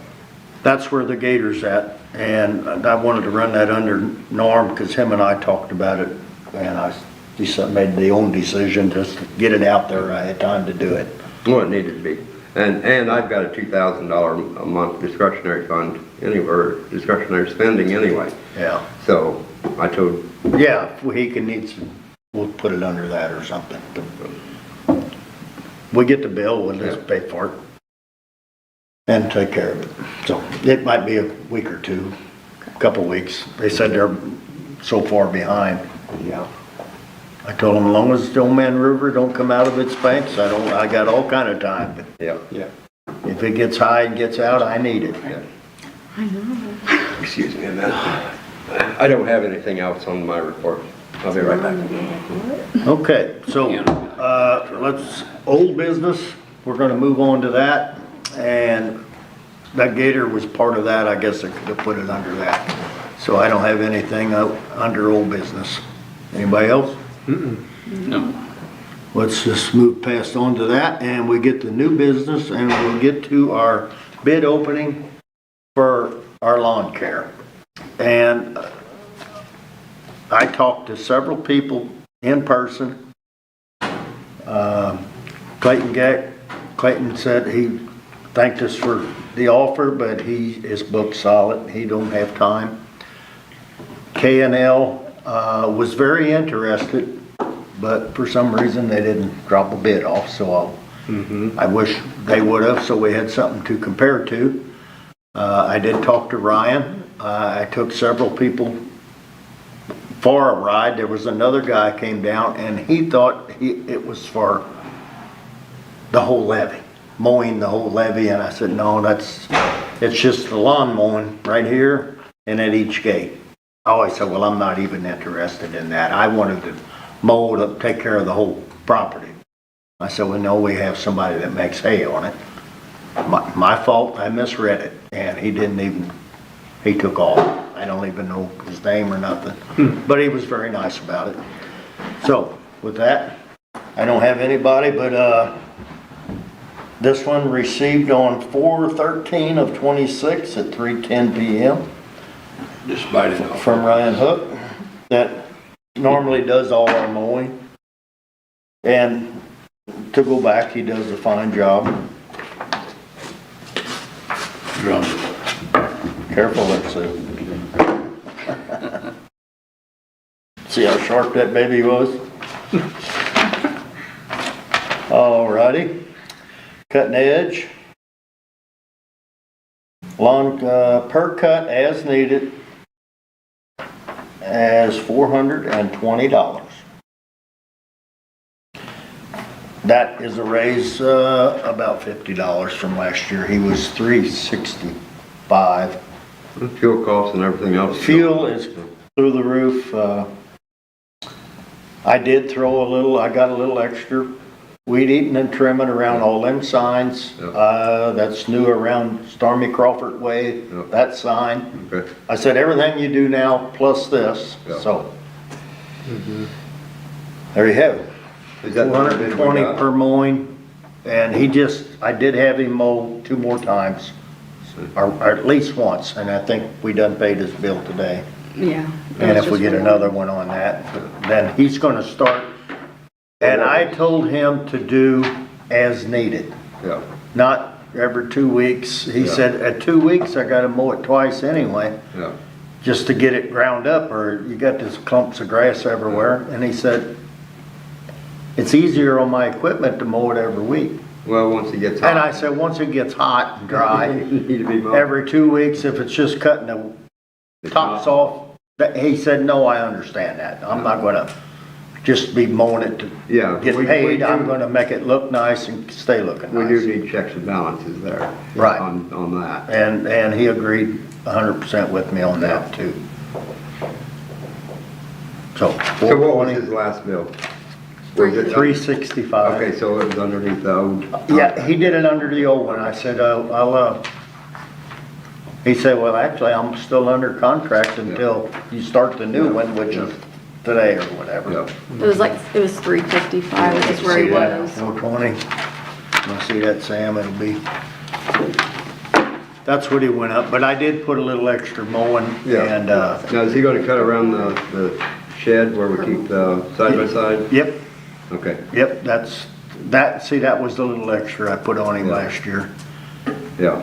A: That's where the Gator's at, and I wanted to run that under Norm, because him and I talked about it, and he made the own decision just to get it out there. I had time to do it.
E: Well, it needed to be. And I've got a $2,000 a month discretionary fund anywhere, discretionary spending anyway.
A: Yeah.
E: So I told,
A: Yeah, if he can need some, we'll put it under that or something. We get the bill, we'll just pay for it and take care of it. So it might be a week or two, couple weeks. They said they're so far behind.
D: Yeah.
A: I told them, as long as the Old Man River don't come out of its banks, I got all kind of time. But
E: yeah,
D: Yeah.
A: if it gets high and gets out, I need it.
B: I know.
E: excuse me a minute. I don't have anything else on my report. I'll be right back.
A: Okay, so, old business, we're gonna move on to that. And that Gator was part of that, I guess I could have put it under that. So I don't have anything under old business. Anybody else?
C: No.
A: Let's just move past on to that, and we get to new business, and we'll get to our bid opening for our lawn care. And I talked to several people in person. Clayton said he thanked us for the offer, but he is booked solid. He don't have time. K&L was very interested, but for some reason they didn't drop a bid off, so I wish they would have, so we had something to compare to. I did talk to Ryan. I took several people for a ride. There was another guy came down and he thought it was for the whole levee, mowing the whole levee, and I said, no, it's just the lawn mowing right here and at each gate. Oh, I said, well, I'm not even interested in that. I wanted to mow to take care of the whole property. I said, well, no, we have somebody that makes hay on it. My fault, I misread it, and he took off. I don't even know his name or nothing, but he was very nice about it. So, with that, I don't have anybody, but, this one received on 4/13 of 26 at 3:10 p.m.
C: Just bite it off.
A: from Ryan Hook that normally does all our mowing. And to go back, he does a fine job.
C: Drum.
A: Careful, let's see. See how sharp that baby was? Alrighty. Cutting edge. Lawn, per cut as needed as $420. That is a raise, about $50 from last year. He was $365.
E: Fuel costs and everything else.
A: Fuel is through the roof. I did throw I got a little extra weed eating and trimming around all them signs.
E: Yep.
A: That's new around Stormy Crawford Way,
E: Yep.
A: that sign.
E: Okay.
A: I said, everything you do now plus this,
E: Yep.
A: so. There you have it.
E: Is that the bid we
A: 220
E: got?
A: per mowing, and I did have him mow 2 more times, or at least once, and I think we done paid his bill today.
B: Yeah.
A: And if we get another one on that, then he's gonna start. And I told him to do as needed,
E: Yeah,
A: not every 2 weeks. He
E: Yeah.
A: said, at 2 weeks, I gotta mow it twice anyway,
E: yeah,
A: just to get it ground up, or you got this clumps of grass everywhere. And he said, it's easier on my equipment to mow it every week.
E: well, once it gets hot.
A: And I said, once it gets hot and dry,
E: You need to be mowed.
A: every 2 weeks, if it's just cutting the tops off, he said, no, I understand that. I'm not gonna just be mowing it to
E: Yeah.
A: get
E: we
A: paid.
E: do-
A: I'm gonna make it look nice and stay looking
E: We do
A: nice.
E: need checks and balances there.
A: Right.
E: On that.
A: And he agreed 100% with me on that too. So,
E: So what was
A: 420,
E: his last bill? Was it-
A: 365.
E: Okay, so it was underneath the old.
A: Yeah, he did it under the old one. I said, he said, well, actually, I'm still under contract until you start the new one, which is today or whatever.
E: Yeah,
B: It was 355, which is where he
A: See that?
B: was.
A: 420. I see that, Sam, it'll be, that's what he went up, but I did put a little extra mowing
E: Yeah.
A: and,
E: now is he gonna cut around the shed where we keep the side by side?
A: yep,
E: Okay,
A: yep, see, that was the little extra I put on him
E: Yeah.
A: last year.
E: yeah,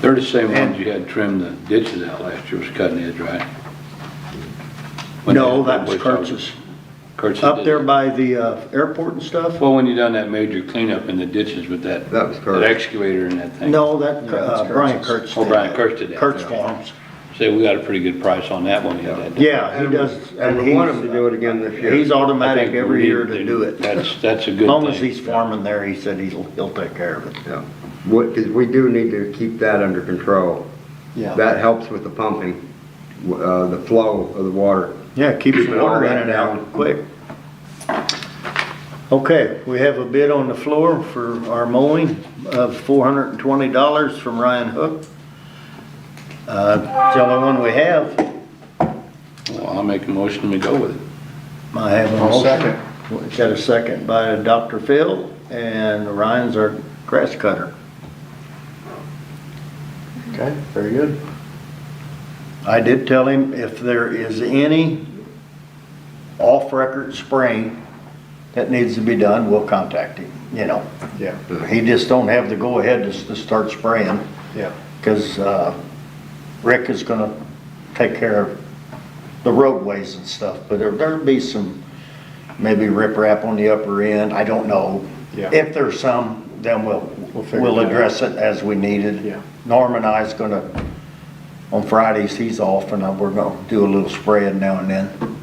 C: They're the same
A: And-
C: ones you had trimmed the ditches out last year, was cutting edge, right? When
A: No,
C: they-
A: that was Kurtz's.
C: Kurtz's
A: Up
C: did
A: there
C: it.
A: by the airport and stuff?
C: Well, when you done that major cleanup in the ditches with that
E: that was correct.
C: excavator and that thing.
A: No, that,
D: that's
A: Brian
D: Kurtz's.
A: Kurtz.
C: Oh,
A: did
C: Brian
A: that.
C: Kurtz did that.
A: Kurtz
C: Yeah.
A: Farms.
C: Say, we got a pretty good price on that one.
A: Yeah, he does,
E: And we want him to do it again this year.
A: he's automatic every year to do it.
C: That's a good
A: As
C: thing.
A: long as he's farming there, he said he'll take care of it.
E: Yeah, because we do need to keep that under control.
A: Yeah.
E: That helps with the pumping, the flow of the water.
A: Yeah, keeps
E: Keeping
A: the
E: all
A: water in
E: that
A: and
E: down.
A: out quick. Okay, we have a bid on the floor for our mowing of $420 from Ryan Hook. It's the only one we have.
C: Well, I'll make a motion, we go with it.
A: I have a
D: I'll
A: motion.
D: second.
A: We got a second by Dr. Phil, and Ryan's our grass cutter.
D: Okay, very good.
A: I did tell him if there is any off-record spraying that needs to be done, we'll contact him, you know.
D: Yeah,
A: He just don't have the go-ahead to start spraying,
D: yeah.
A: because Rick is gonna take care of the roadways and stuff, but there'll be some, maybe riprap on the upper end, I don't know.
D: Yeah.
A: If there's some, then
D: We'll figure
A: we'll
D: that out.
A: address it as we need it.
D: Yeah.
A: Norm and I's gonna On Fridays, he's off, and we're gonna do a little spread now and then.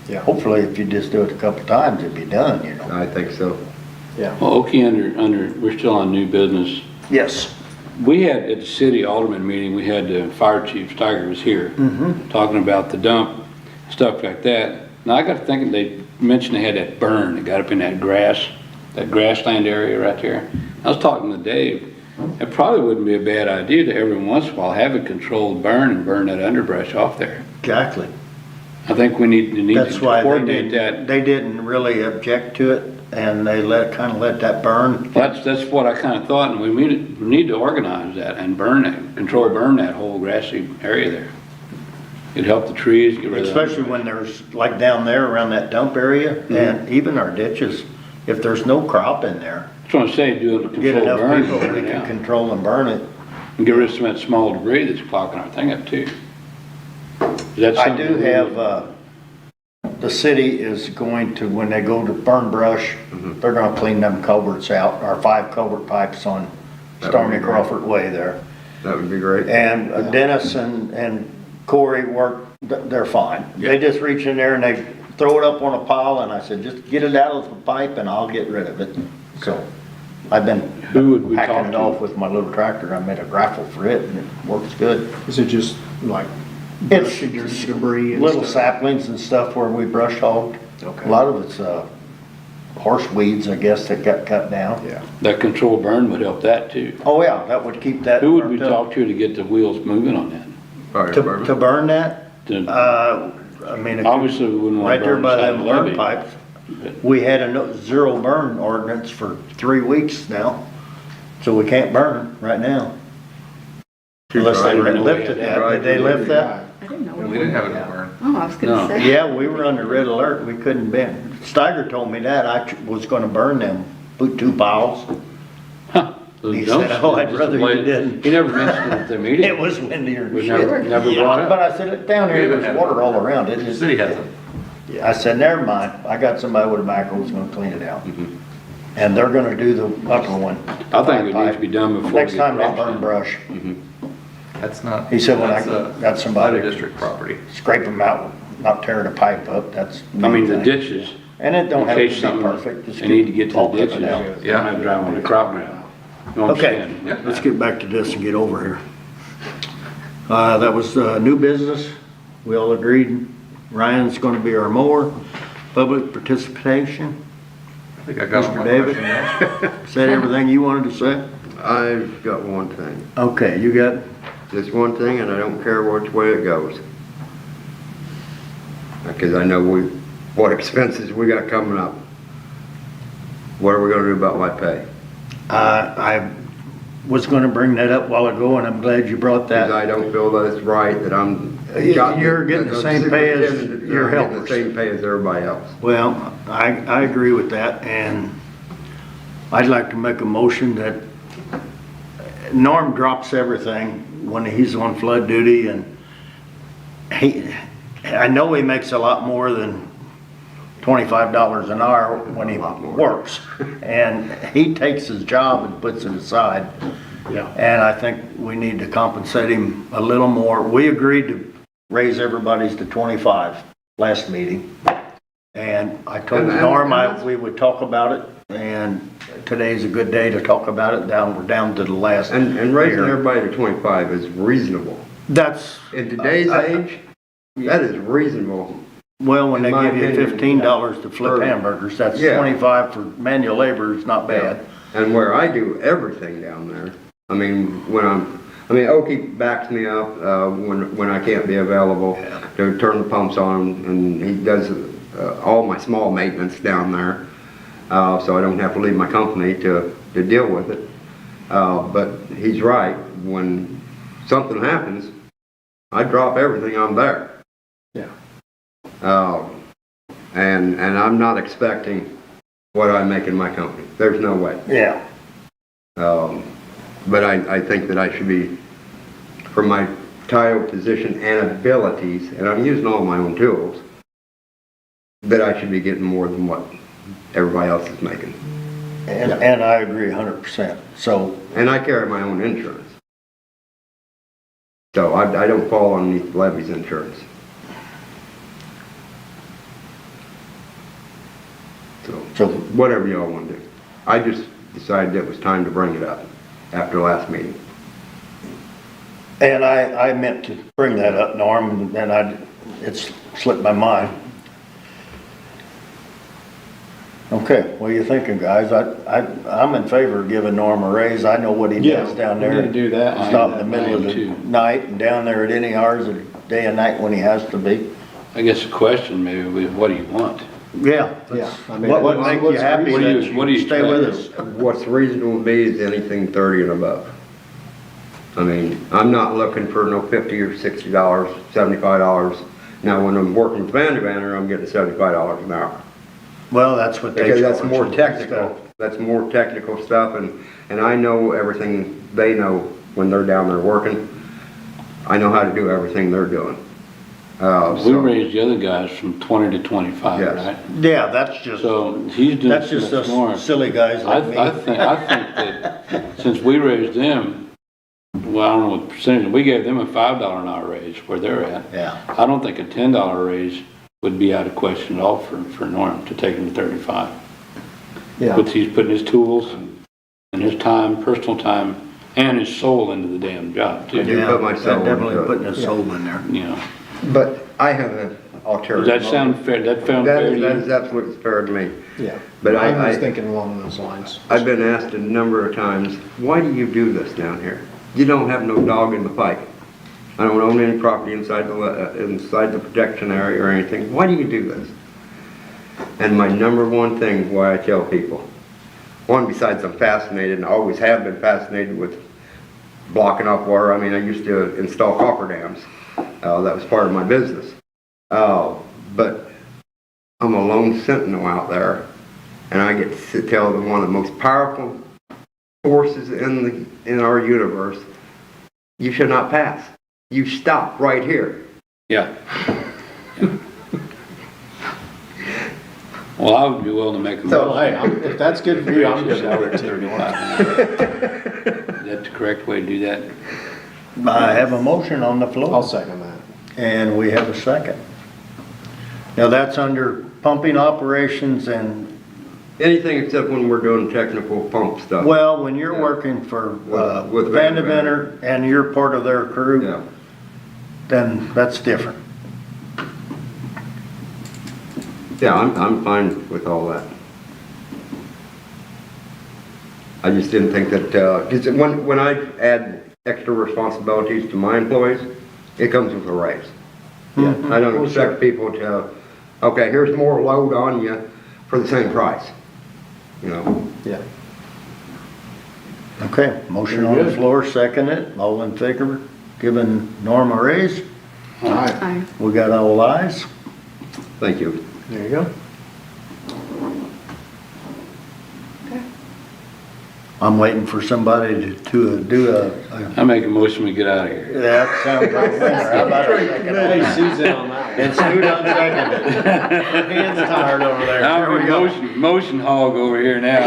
D: Yeah.
A: Hopefully, if you just do it a couple times, it'd be done, you know?
E: I think so.
C: Well, okay, we're still on new business.
A: Yes.
C: We had, at the city alderman meeting, we had the fire chief, Steiger was here, talking about the dump, stuff like that. Now, I got to thinking, they mentioned they had that burn, that got up in that grassland area right there. I was talking to Dave, it probably wouldn't be a bad idea to every once in a while have a controlled burn and burn that underbrush off there.
A: Exactly.
C: I think we need to
A: That's why
C: coordinate that.
A: they didn't really object to it, and they kind of let that burn.
C: That's what I kind of thought, and we need to organize that and burn that whole grassy area there. It'd help the trees, get rid of them.
A: Especially when there's, like down there around that dump area, and even our ditches, if there's no crop in there,
C: That's what I'm saying, do a
A: get
C: controlled
A: enough
C: burn.
A: people, we can control and burn it.
C: And get rid of some of that small debris that's clogging our thing up too. That's
A: I
C: something
A: do
C: we-
A: have, the city is going to, when they go to burn brush, they're gonna clean them culverts out, our 5 culvert pipes on
E: That would be
A: Stormy
E: great.
A: Crawford Way there.
E: That would be great.
A: And Dennis and Corey work, they're fine. They just reach in there and they throw it up on a pile, and I said, just get it out of the pipe and I'll get rid of it. So I've been
C: Who would we
A: hacking
C: talk
A: it
C: to?
A: off with my little tractor. I made a grapple for it and it works good.
D: Is it just like
A: It's
D: brush debris and
A: little
D: stuff?
A: saplings and stuff where we brush hogged.
D: Okay.
A: A lot of it's horse weeds, I guess, that got cut down.
D: Yeah.
C: That controlled burn would help that too.
A: Oh yeah, that would keep that.
C: Who would we
A: burnt up.
C: talk to get the wheels moving on that?
E: Fire
A: To
E: department.
A: burn that?
C: To-
A: I mean, if
C: Obviously, we wouldn't want
A: right
C: to
A: there
C: burn
A: by
C: inside
A: them
C: the
A: burn
C: levee.
A: pipes.
C: But-
A: We had a zero burn ordinance for 3 weeks now, so we can't burn right now. Unless they
E: Right.
A: lifted that. Did they lift that?
B: I didn't know.
G: We didn't have it burn.
B: Oh, I was gonna
C: No.
B: say.
A: Yeah, we were under red alert. We couldn't bend. Steiger told me that. I was gonna burn them 2 piles.
C: Those
A: He said,
C: dumps,
A: "Oh, I'd
C: just
A: rather you
C: blade-
A: didn't."
C: He never mentioned it at the meeting.
A: It was windier than
C: We
A: shit.
C: never
A: Yeah,
C: brought it
A: but
C: up.
A: I said, down here, there's water all around it.
G: The
A: It's-
G: city has it.
A: I said, never mind. I got somebody with a backhoe who's gonna clean it out. And they're gonna do the upper one.
C: I think it needs to be done before. we
A: Next
C: get
A: time they
C: rocks
A: burn
C: in.
A: brush,
G: That's not.
A: He said when I
G: that's,
A: got somebody-
G: Out of district property.
A: scrape them out, not tear the pipe up, that's.
C: I mean, the
A: thing.
C: ditches,
A: And it
C: in
A: don't have to
C: case
A: be
C: something,
A: perfect. just
C: they need to get to the
A: bulk of it
C: ditches.
A: out.
C: Yeah. Don't have to drive on the crop ground. You know what I'm
A: Okay,
C: saying?
G: Yeah.
A: let's get back to this and get over here. That was new business. We all agreed Ryan's gonna be our mower. Public participation.
G: I think I got all
A: Mr.
G: my
A: David?
G: questions.
A: Said everything you wanted to say?
E: I've got one thing.
A: Okay, you got,
E: Just one thing, and I don't care which way it goes. Because I know what expenses we got coming up. What are we gonna do about my pay?
A: I was gonna bring that up a while ago and I'm glad you brought
E: Because
A: that.
E: I don't feel that it's right that I'm.
A: You're getting the same pay as
E: superintendent,
A: your
E: I'm getting
A: helpers.
E: The same pay as everybody else.
A: Well, I agree with that, and I'd like to make a motion that Norm drops everything when he's on flood duty, and I know he makes a lot more than $25 an hour when he works, and he takes his job and puts it aside.
C: Yeah.
A: And I think we need to compensate him a little more. We agreed to raise everybody's to 25 last meeting. And I told
E: And-
A: Norm we would talk about it, and today's a good day to talk about it. We're down to the last.
E: And raising
A: year.
E: everybody to 25 is reasonable.
A: That's,
E: In today's age, that is reasonable.
A: well, when they
E: in my
A: give you
E: opinion,
A: $15 to flip
E: for-
A: hamburgers, that's
E: Yeah.
A: 25 for manual labor, it's not bad.
E: And where I do everything down there, I mean, Oki backs me up, when I can't be available to turn the pumps on, and he does, all my small maintenance down there. So I don't have to leave my company to deal with it. But he's right, when something happens, I drop everything, I'm there.
A: Yeah.
E: And I'm not expecting what I make in my company. There's no way.
A: Yeah.
E: But I think that I should be, for my title, position, and abilities, and I'm using all my own tools, that I should be getting more than what everybody else is making.
A: And I agree 100%. So,
E: And I carry my own insurance. So I don't fall underneath Levee's insurance. So, whatever y'all want to do. I just decided it was time to bring it up after last meeting.
A: And I meant to bring that up, Norm, and it's slipped my mind. Okay, what are you thinking, guys? I'm in favor of giving Norm a raise. I know what he does down there.
F: We need to do that.
A: Stop in the middle of
C: I
A: the
C: am too.
A: night and down there at any hours of the day and night when he has to be.
C: I guess the question maybe would be, what do you want?
A: Yeah.
D: Yeah, I mean,
A: What would
D: what's-
A: make you
D: what's
A: happy
C: What do
A: that
C: you- what do
A: you
C: you
A: stay with
C: expect?
A: us?
E: What's reasonable to me is anything 30 and above. I mean, I'm not looking for no $50 or $60, $75. Now, when I'm working with Vandervanter, I'm getting $75 an hour.
A: Well, that's what they
E: Because
A: charge.
E: that's more technical, that's more technical stuff, and I know everything they know when they're down there working. I know how to do everything they're doing.
C: We
E: So,
C: raised the other guys from 20 to 25,
E: Yes.
C: right?
A: Yeah, that's just,
C: So he's doing
A: that's
C: so
A: just
C: much more.
A: us silly guys
C: I
A: like me.
C: think that since we raised them, well, I don't know what percentage, we gave them a $5 an hour raise where they're at.
A: Yeah.
C: I don't think a $10 raise would be out of question at all for Norm to take him to 35.
D: Yeah.
C: But he's putting his tools and his time, personal time, and his soul into the damn job too.
E: do put my soul into
A: Definitely
E: it.
A: putting his soul in there.
C: You know,
E: But I have an
C: does
E: alternative.
C: that sound fair? That sound fair to
E: That
C: you?
E: is absolutely fair to me.
D: Yeah,
E: But
D: I was
E: I,
D: thinking along those lines.
E: I've been asked a number of times, why do you do this down here? You don't have no dog in the fight. I don't own any property inside the protection area or anything. Why do you do this? And my number one thing why I tell people, one, besides I'm fascinated and I always have been fascinated with blocking off water. I mean, I used to install copper dams. That was part of my business. But I'm a lone sentinel out there, and I get to tell them one of the most powerful forces in our universe, you should not pass. You stop right here.
C: Yeah. Well, I would be willing to make a
D: So,
C: motion.
D: hey, if that's good for you, I'm good with it too.
C: Is that the correct way to do that?
A: I have a motion on the
D: I'll
A: floor,
D: second that.
A: and we have a second. Now, that's under pumping operations and,
E: Anything except when we're doing technical pump stuff.
A: well, when you're
E: Yeah.
A: working for
E: With
A: Vandeventer and you're part of their crew,
E: Yeah.
A: then that's different.
E: Yeah, I'm fine with all that. I just didn't think that, 'cause when I add extra responsibilities to my employees, it comes with a raise.
D: Yeah.
E: I don't expect people to, okay, here's more load on you for the same price, you know?
D: Yeah.
A: Okay, motion on the floor, second it, all in favor, giving Norm a raise?
D: All right,
B: Aye.
A: We got all ayes?
E: Thank you.
D: there you go.
A: I'm waiting for somebody to do a,
C: I make a motion we get out of here.
A: that sounds like a winner. How about a second?
F: Hey, Susan on that one.
A: And Stu done seconded it.
F: Hands tired over there.
C: I'm a motion hog over here now.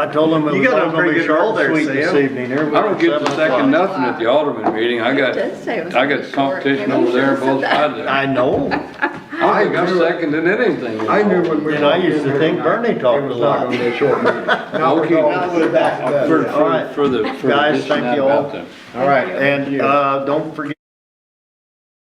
A: I told him it
F: You
A: was
F: got a
A: all gonna
F: pretty
A: be
F: good roll
A: short and
F: there,
A: sweet this
F: Sam.
A: evening. Here we
C: I don't
A: are,
C: get to
A: 7
C: second
A: o'clock.
C: nothing at the Alderman meeting. I
B: It did say it was
C: got
B: gonna be short.
C: competition
B: Maybe
C: over there
B: you should've
C: both
B: said
C: sides
B: that.
C: there.
A: I know,
C: I don't think I've seconded anything.
E: I knew when we.
A: and I used to think Bernie talked a
E: It was not
A: lot.
E: gonna be a short meeting. Not with
C: Okay.
E: all
F: Now
E: this
F: we're back.
C: For
A: All right.
C: the
A: Guys,
C: this and
A: thank
C: that
A: you all.
C: about them.
D: All right,
A: And, don't forget